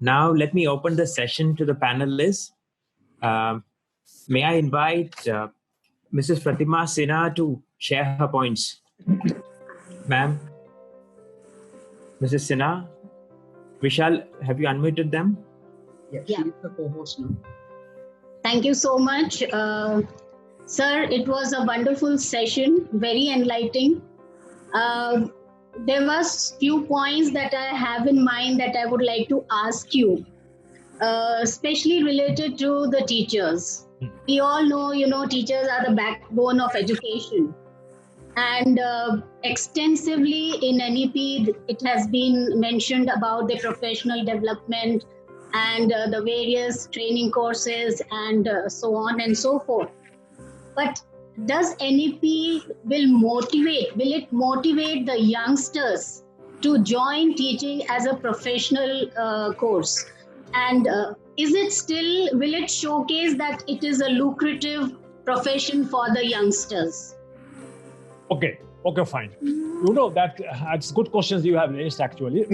Now, let me open the session to the panelists. May I invite Mrs. Pratima Sinha to share her points? Ma'am, Mrs. Sinha, Vishal, have you unmuted them? Yeah, she's the co-host now. Thank you so much. Sir, it was a wonderful session, very enlightening. There was few points that I have in mind that I would like to ask you, especially related to the teachers. We all know, teachers are the backbone of education. And extensively in NEP, it has been mentioned about the professional development and the various training courses and so on and so forth. But does NEP will it motivate the youngsters to join teaching as a professional course? And will it showcase that it is a lucrative profession for the youngsters? Okay, fine. You know that it's good questions you have raised actually.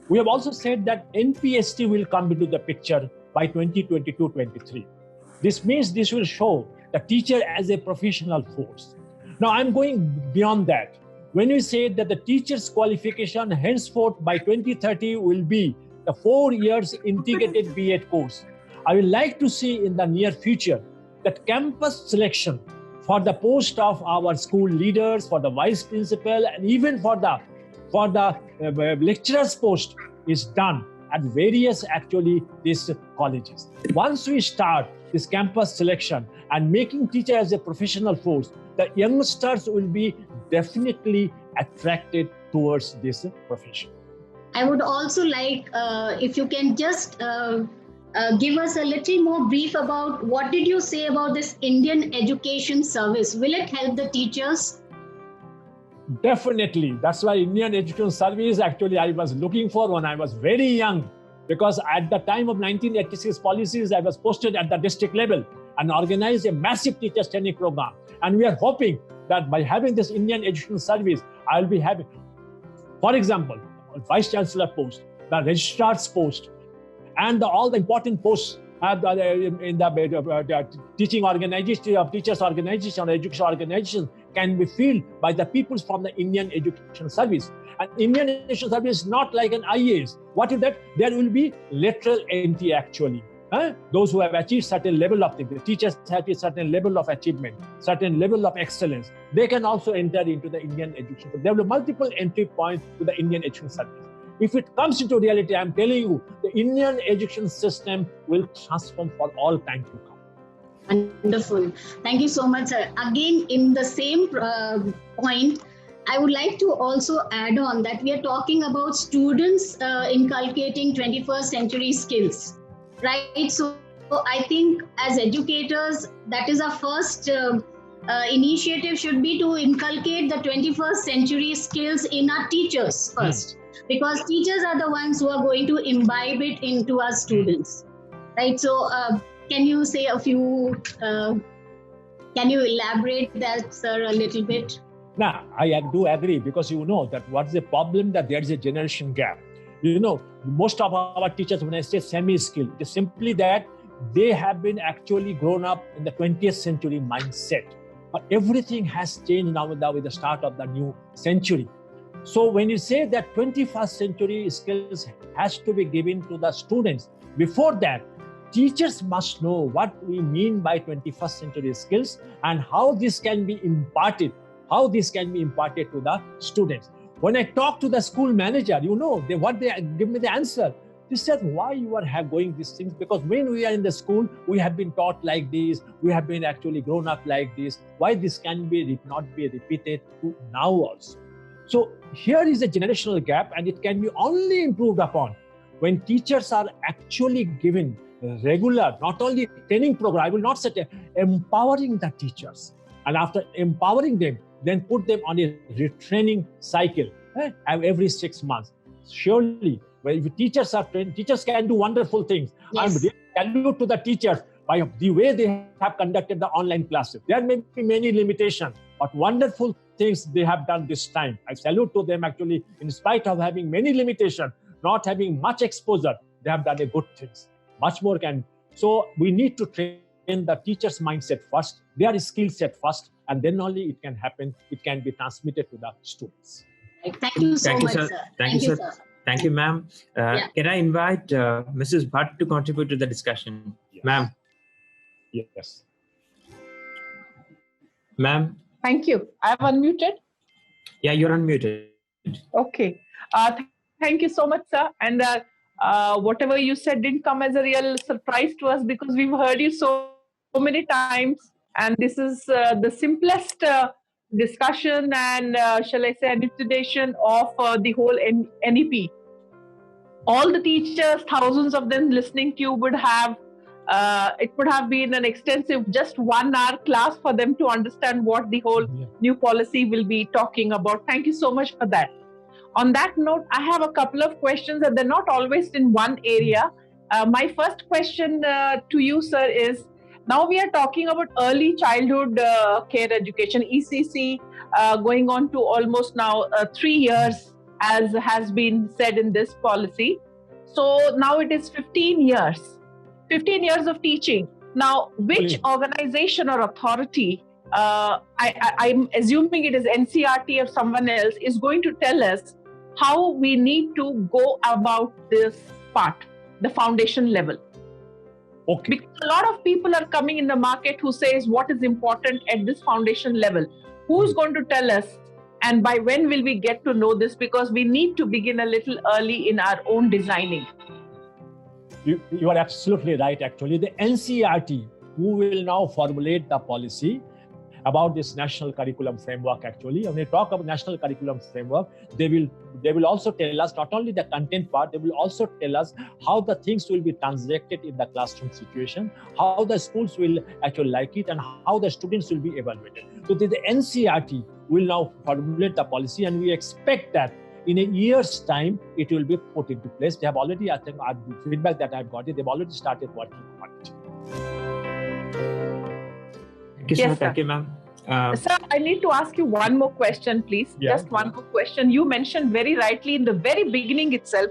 We have also said that NPST will come into the picture by 2022-23. This means this will show the teacher as a professional force. Now I'm going beyond that. When we say that the teacher's qualification henceforth by 2030 will be the 4 years integrated B.Ed course, I would like to see in the near future that campus selection for the post of our school leaders, for the vice principal, and even for the lecturer's post is done at various these colleges. Once we start this campus selection and making teacher as a professional force, the youngsters will be definitely attracted towards this profession. I would also like if you can just give us a little more brief about what did you say about this Indian Education Service? Will it help the teachers? Definitely. That's why Indian Education Service I was looking for when I was very young, because at the time of 1986 policies, I was posted at the district level and organized a massive teacher training program. And we are hoping that by having this Indian Education Service, I'll be having, for example, Vice Chancellor post, the Registrar's post, and all the important posts in the teaching organization, of teachers organization, or education organization can be filled by the people from the Indian Education Service. And Indian Education Service is not like an IAS. What is that? There will be lateral entry actually. Those who have achieved certain level of things, the teachers have a certain level of achievement, certain level of excellence, they can also enter into the Indian education. There will be multiple entry points to the Indian Education Service. If it comes into reality, I'm telling you, the Indian education system will transform for all time to come. Wonderful. Thank you so much, sir. Again, in the same point, I would like to also add on that we are talking about students inculcating 21st century skills, right? So I think as educators, that is our first initiative should be to inculcate the 21st century skills in our teachers first. Because teachers are the ones who are going to imbibe it into our students, right? So can you say a few, can you elaborate that, sir, a little bit? Now, I do agree, because you know that what's the problem, that there is a generation gap. You know, most of our teachers, when I say semi-skilled, it is simply that they have been actually grown up in the 20th century mindset. But everything has changed now with the start of the new century. So when you say that 21st century skills has to be given to the students, before that, teachers must know what we mean by 21st century skills and how this can be imparted, to the students. When I talk to the school manager, they give me the answer. They said, why you are going these things? Because when we are in the school, we have been taught like this, we have been actually grown up like this. Why this can not be repeated to now also? So here is a generational gap, and it can be only improved upon when teachers are actually given regular, not only training program, I will not say empowering the teachers. And after empowering them, then put them on a retraining cycle every 6 months. Surely, if teachers are trained, teachers can do wonderful things. Yes. I'm really salute to the teachers by the way they have conducted the online classes. There may be many limitations, but wonderful things they have done this time. I salute to them actually, in spite of having many limitations, not having much exposure, they have done a good things. Much more can. So we need to train the teacher's mindset first, their skill set first, and then only it can happen. It can be transmitted to the students. Thank you so much, sir. Thank you, sir. Thank you, ma'am. Can I invite Mrs. Bhatt to contribute to the discussion? Yes. Ma'am. Yes. Ma'am. Thank you. I have unmuted. Yeah, you're unmuted. Okay. Thank you so much, sir. And whatever you said didn't come as a real surprise to us because we've heard you so many times. And this is the simplest discussion and, shall I say, elucidation of the whole NEP. All the teachers, thousands of them listening to you would have, it would have been an extensive, just 1 hour class for them to understand what the whole new policy will be talking about. Thank you so much for that. On that note, I have a couple of questions and they're not always in one area. My first question to you, sir, is now we are talking about early childhood care education, ECC, going on to almost now 3 years, as has been said in this policy. So now it is 15 years of teaching. Now, which organization or authority, I'm assuming it is NCERT or someone else, is going to tell us how we need to go about this part, the foundation level? Okay. Because a lot of people are coming in the market who says what is important at this foundation level. Who's going to tell us? And by when will we get to know this? Because we need to begin a little early in our own designing. You are absolutely right, actually. The NCERT, who will now formulate the policy about this national curriculum framework, actually. When we talk about national curriculum framework, they will also tell us not only the content part, they will also tell us how the things will be transacted in the classroom situation, how the schools will actually like it, and how the students will be evaluated. So the NCERT will now formulate the policy, and we expect that in a year's time, it will be put into place. They have already, I think, the feedback that I've got, they've already started working on it. Thank you, sir. Thank you, ma'am. Sir, I need to ask you one more question, please. Just one more question. You mentioned very rightly in the very beginning itself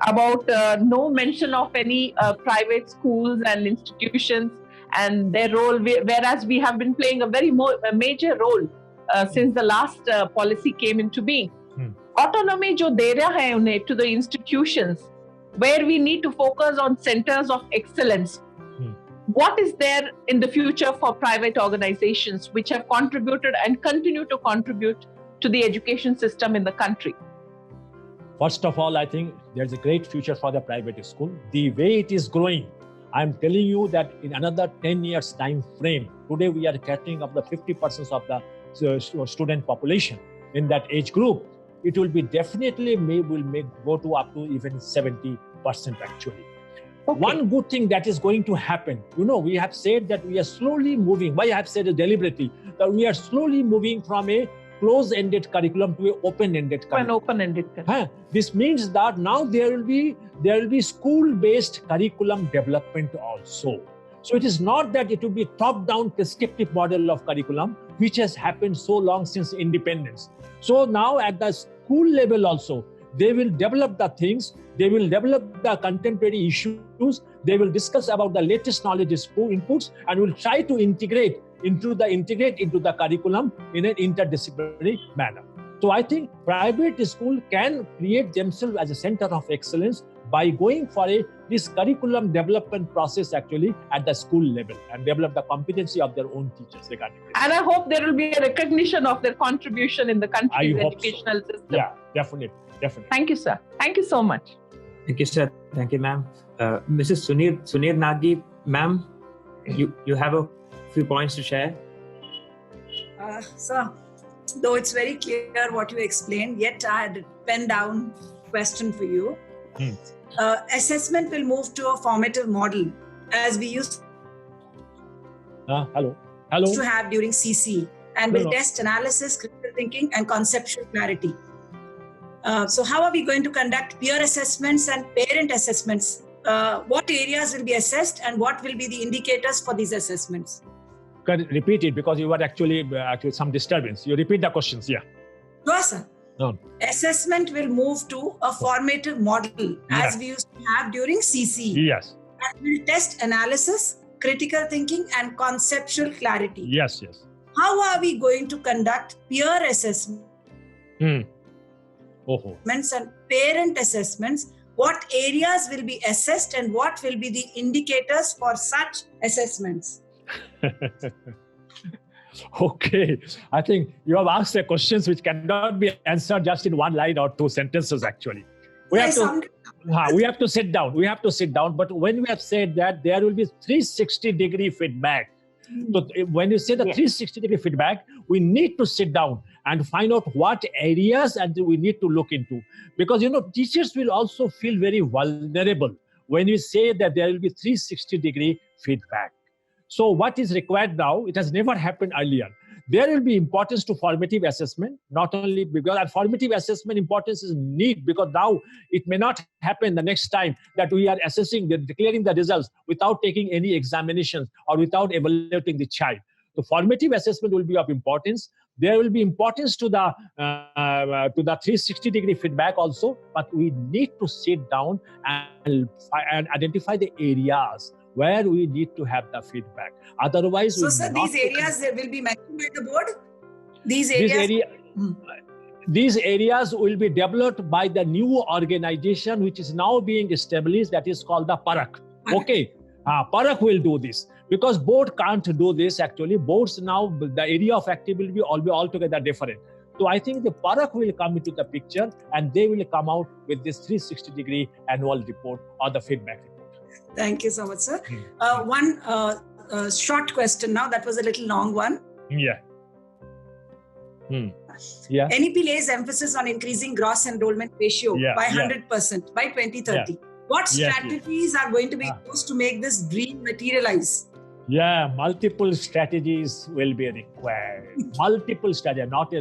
about no mention of any private schools and institutions and their role, whereas we have been playing a major role since the last policy came into being. Autonomy jo de raha hai unhe to the institutions, where we need to focus on centers of excellence. What is there in the future for private organizations which have contributed and continue to contribute to the education system in the country? First of all, I think there's a great future for the private school. The way it is growing, I'm telling you that in another 10 years time frame, today we are catching up the 50% of the student population in that age group. It will be definitely go to up to even 70% actually. Okay. One good thing that is going to happen, we have said that we are slowly moving. Why I have said it deliberately, that we are slowly moving from a close-ended curriculum to an open-ended curriculum. An open-ended curriculum. This means that now there will be school-based curriculum development also. So it is not that it will be top-down prescriptive model of curriculum, which has happened so long since independence. So now at the school level also, they will develop the things, they will develop the contemporary issues, they will discuss about the latest knowledge inputs, and will try to integrate into the curriculum in an interdisciplinary manner. So I think private school can create themselves as a center of excellence by going for this curriculum development process actually at the school level and develop the competency of their own teachers regarding this. And I hope there will be a recognition of their contribution in the country's educational system. Yeah, definitely. Thank you, sir. Thank you so much. Thank you, sir. Thank you, ma'am. Mrs. Sunir Nagi, ma'am, you have a few points to share. Sir, though it's very clear what you explained, yet I had a pen down question for you. Assessment will move to a formative model as we used hello. to have during CC, and will test analysis, critical thinking, and conceptual clarity. So how are we going to conduct peer assessments and parent assessments what areas will be assessed and what will be the indicators for these assessments? Can you repeat it because you were actually some disturbance. You repeat the questions, yeah. Sure, sir. No. Assessment will move to a formative model as we used to have during CC. Yes. And will test analysis, critical thinking, and conceptual clarity. Yes, yes. How are we going to conduct peer assessments and parent assessments? What areas will be assessed and what will be the indicators for such assessments? Okay, I think you have asked the questions which cannot be answered just in one line or two sentences. Actually, we have to sit down. We have to sit down. But when we have said that there will be 360-degree feedback, so when you say the 360-degree feedback, we need to sit down and find out what areas and we need to look into, because teachers will also feel very vulnerable when we say that there will be 360-degree feedback. So what is required now, it has never happened earlier. There will be importance to formative assessment, not only because our formative assessment importance is neat, because now it may not happen the next time that we are assessing, declaring the results without taking any examinations or without evaluating the child. The formative assessment will be of importance. There will be importance to the 360-degree feedback also, but we need to sit down and identify the areas where we need to have the feedback. Otherwise, so sir, these areas will be mentioned by the board? These areas will be developed by the new organization which is now being established, that is called the Parak. Okay, Parak will do this because board can't do this actually. Boards now, the area of activity will be altogether different. So I think the Parak will come into the picture and they will come out with this 360-degree annual report or the feedback report. Thank you so much, sir. One short question now. That was a little long one. Yeah. NEP lays emphasis on increasing gross enrollment ratio by 100% by 2030. What strategies are going to be used to make this dream materialize? Yeah, multiple strategies will be required. Multiple strategies, not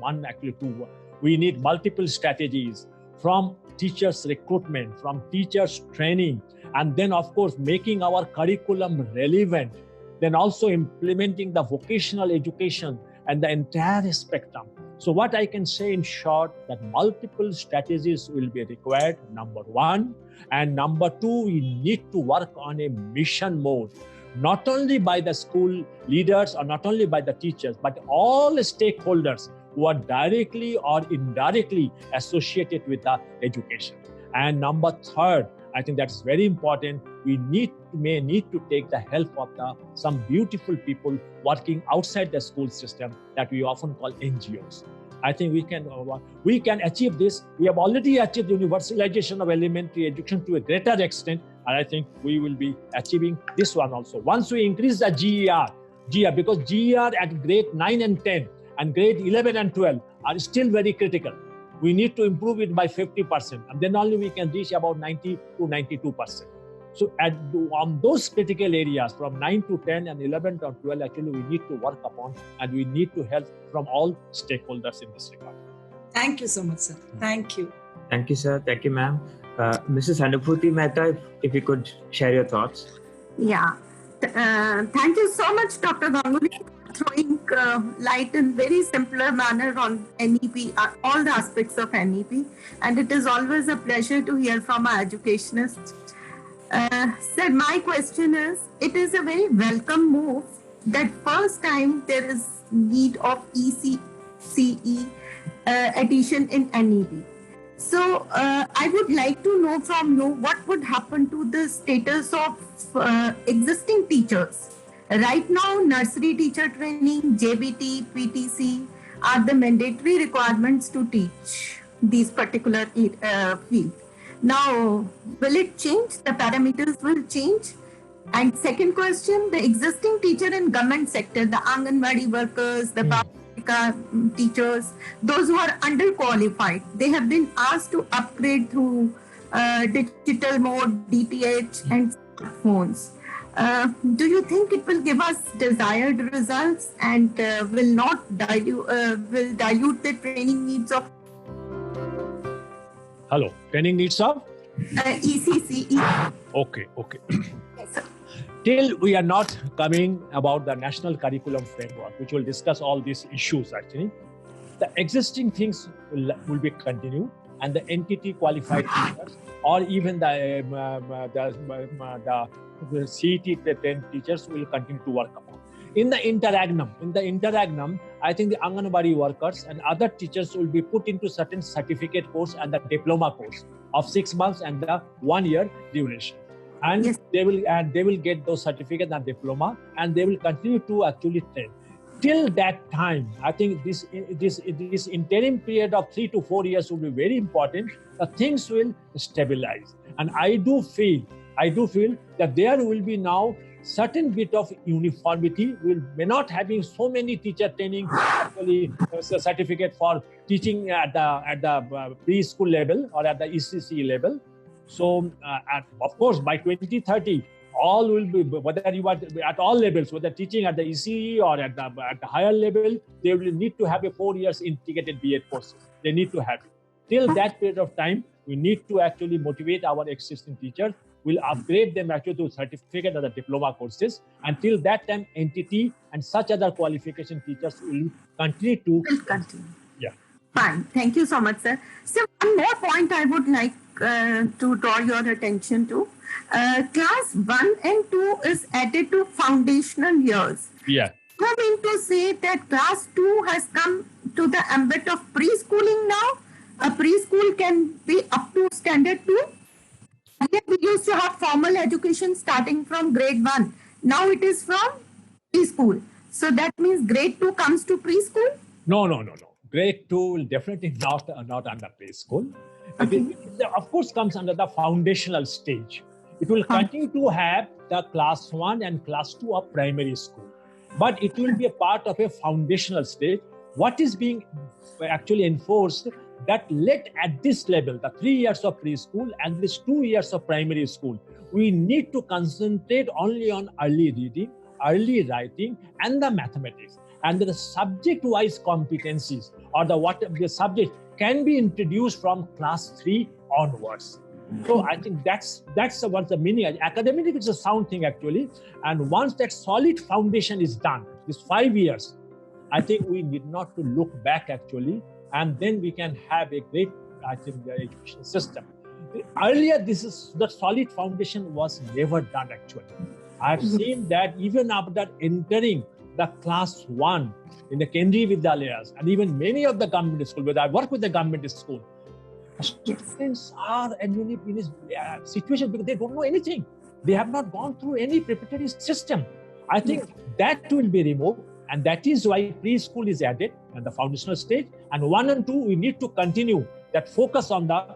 one, actually two. We need multiple strategies from teachers' recruitment, from teachers' training, and then, of course, making our curriculum relevant, then also implementing the vocational education and the entire spectrum. So what I can say in short, that multiple strategies will be required, number one. And number two, we need to work on a mission mode, not only by the school leaders or not only by the teachers, but all stakeholders who are directly or indirectly associated with the education. And number third, I think that's very important. We may need to take the help of some beautiful people working outside the school system that we often call NGOs. I think we can achieve this. We have already achieved universalization of elementary education to a greater extent, and I think we will be achieving this one also. Once we increase the GER, because GER at grade 9 and 10 and grade 11 and 12 are still very critical. We need to improve it by 50%, and then only we can reach about 90 to 92%. So on those critical areas from 9 to 10 and 11 to 12, actually we need to work upon, and we need to help from all stakeholders in this regard. Thank you so much, sir. Thank you. Thank you, sir. Thank you, ma'am. Mrs. Anubhuti Mehta, if you could share your thoughts. Yeah. Thank you so much, Dr. Ganguly, throwing light in very simpler manner on NEP, all the aspects of NEP. And it is always a pleasure to hear from our educationists. Sir, my question is, it is a very welcome move that first time there is need of ECCE addition in NEP. So I would like to know from you what would happen to the status of existing teachers. Right now, nursery teacher training, JBT, PTC are the mandatory requirements to teach these particular fields. Now, will it change? The parameters will change? And second question, the existing teacher in government sector, the Anganwadi workers, the teachers, those who are underqualified, they have been asked to upgrade through digital mode, DTH and smartphones. Do you think it will give us desired results and will dilute the training needs of? Hello, training needs of? ECCE. Okay. Yes, sir. Till we are not coming about the national curriculum framework, which will discuss all these issues actually, the existing things will be continued, and the entity qualified teachers or even the CET trained teachers will continue to work upon. In the interagnum, I think the Anganwadi workers and other teachers will be put into certain certificate course and the diploma course of 6 months and the 1 year duration. And Yes. they will get those certificates and diploma, and they will continue to actually train. Till that time, I think this interim period of 3 to 4 years will be very important. The things will stabilize, and I do feel that there will be now certain bit of uniformity. We may not having so many teacher training actually certificate for teaching at the preschool level or at the ECC level. So, of course, by 2030, all will be, whether you are at all levels, whether teaching at the ECE or at the higher level, they will need to have a 4 years integrated B.Ed courses. They need to have it. Till that period of time, we need to actually motivate our existing teachers. We'll upgrade them actually to certificate or the diploma courses. Until that time, entity and such other qualification teachers will continue to. Will continue. Yeah. Fine. Thank you so much, sir. So one more point I would like to draw your attention to. Class 1 and 2 is added to foundational years. Yeah. I mean to say that class 2 has come to the ambit of preschooling now. A preschool can be up to standard 2. Earlier we used to have formal education starting from grade 1. Now it is from preschool. So that means grade 2 comes to preschool? No. Grade 2 will definitely not under preschool. Okay. It of course comes under the foundational stage. It will continue to have the class 1 and class 2 of primary school, but it will be a part of a foundational stage. What is being actually enforced that at this level, the 3 years of preschool and this 2 years of primary school, we need to concentrate only on early reading, early writing, and the mathematics. And the subject-wise competencies or the subject can be introduced from class 3 onwards. So I think that's what the meaning. Academic is a sound thing actually, and once that solid foundation is done, this 5 years, I think we need not to look back actually, and then we can have a great, I think, education system. Earlier, the solid foundation was never done actually. I've seen that even after entering the class 1 in the Kendriya Vidyalayas and even many of the government schools, where I work with the government school, students are in a situation because they don't know anything. They have not gone through any preparatory system. I think that will be removed, and that is why preschool is added at the foundational stage. And 1 and 2, we need to continue that focus on the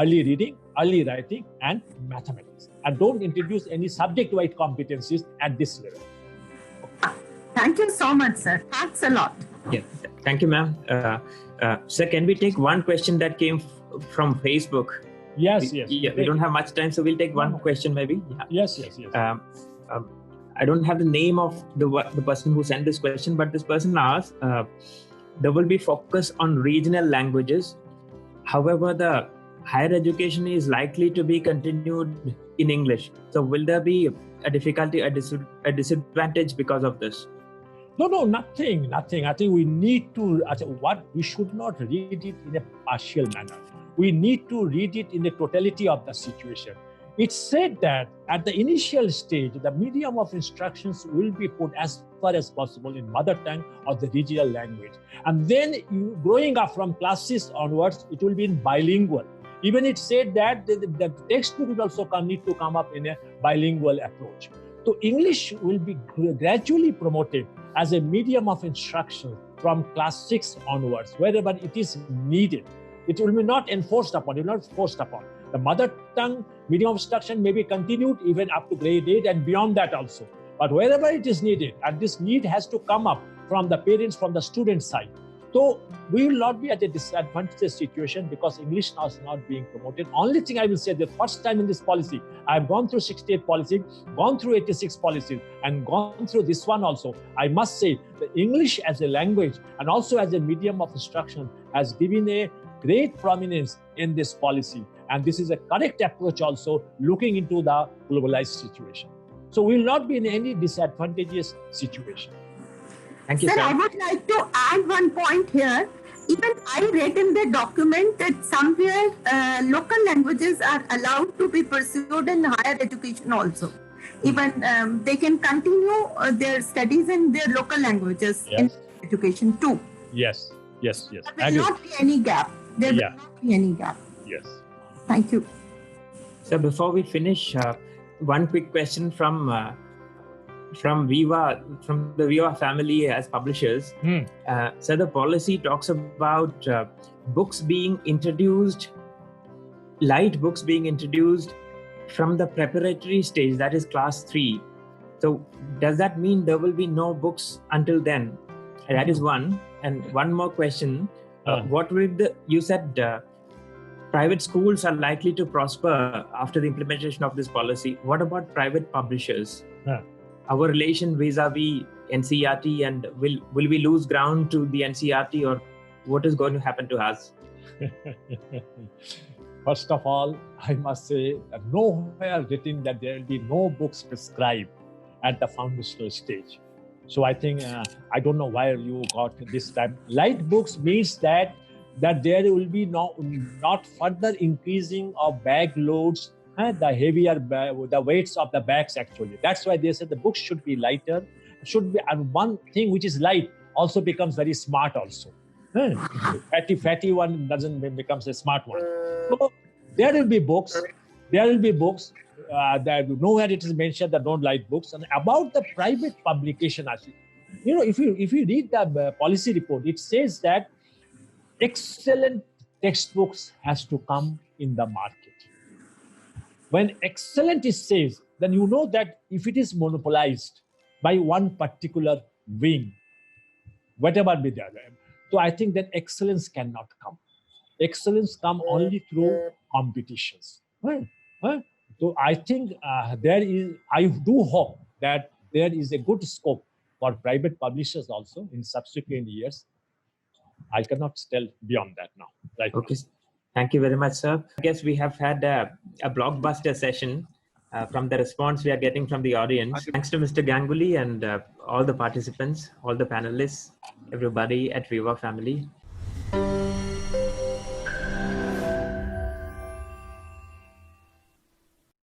early reading, early writing, and mathematics, and don't introduce any subject-wise competencies at this level. Thank you so much, sir. Thanks a lot. Yeah, thank you, ma'am. Sir, can we take one question that came from Facebook? Yes. We don't have much time, so we'll take one question maybe. Yeah. Yes. I don't have the name of the person who sent this question, but this person asked, there will be focus on regional languages. However, the higher education is likely to be continued in English. So will there be a difficulty, a disadvantage because of this? No, nothing. I think we need to, we should not read it in a partial manner. We need to read it in the totality of the situation. It's said that at the initial stage, the medium of instructions will be put as far as possible in mother tongue or the regional language. And then growing up from classes onwards, it will be in bilingual. Even it said that the textbook will also need to come up in a bilingual approach. So English will be gradually promoted as a medium of instruction from class 6 onwards, wherever it is needed. It will be not enforced upon, it will not be forced upon. The mother tongue medium of instruction may be continued even up to grade 8 and beyond that also. But wherever it is needed, and this need has to come up from the parents, from the student side. So we will not be at a disadvantageous situation because English now is not being promoted. Only thing I will say, the first time in this policy, I have gone through 68 policy, gone through 86 policies, and gone through this one also. I must say the English as a language and also as a medium of instruction has given a great prominence in this policy. And this is a correct approach also, looking into the globalized situation. So we will not be in any disadvantageous situation. Thank you, Sir, sir. I would like to add one point here. Even I read in the document that somewhere local languages are allowed to be pursued in higher education also. Even they can continue their studies in their local languages in education too. Yes. There will not be any gap. There will not be any gap. Yes. Thank you. So before we finish, one quick question from Viva, from the Viva family as publishers. So the policy talks about books being introduced, light books being introduced from the preparatory stage, that is class 3. So does that mean there will be no books until then? That is one. And one more question. What will you said private schools are likely to prosper after the implementation of this policy. What about private publishers? Our relation vis-a-vis NCERT, and will we lose ground to the NCERT, or what is going to happen to us? First of all, I must say that nowhere written that there will be no books prescribed at the foundational stage. So I think, I don't know why you got this time. Light books means that there will be not further increasing of bag loads, the heavier, the weights of the bags actually. That's why they said the books should be lighter, and one thing which is light also becomes very smart also. Fatty one becomes a smart one. So there will be books. That nowhere it is mentioned that don't light books. And about the private publication, actually, if you read the policy report, it says that excellent textbooks has to come in the market. When excellent is said, then you know that if it is monopolized by one particular wing, whatever be there, so I think that excellence cannot come. Excellence come only through competitions. So I think I do hope that there is a good scope for private publishers also in subsequent years. I cannot tell beyond that now. Right. Okay. Thank you very much, sir. I guess we have had a blockbuster session from the response we are getting from the audience. Thanks to Mr. Ganguly and all the participants, all the panelists, everybody at Viva family.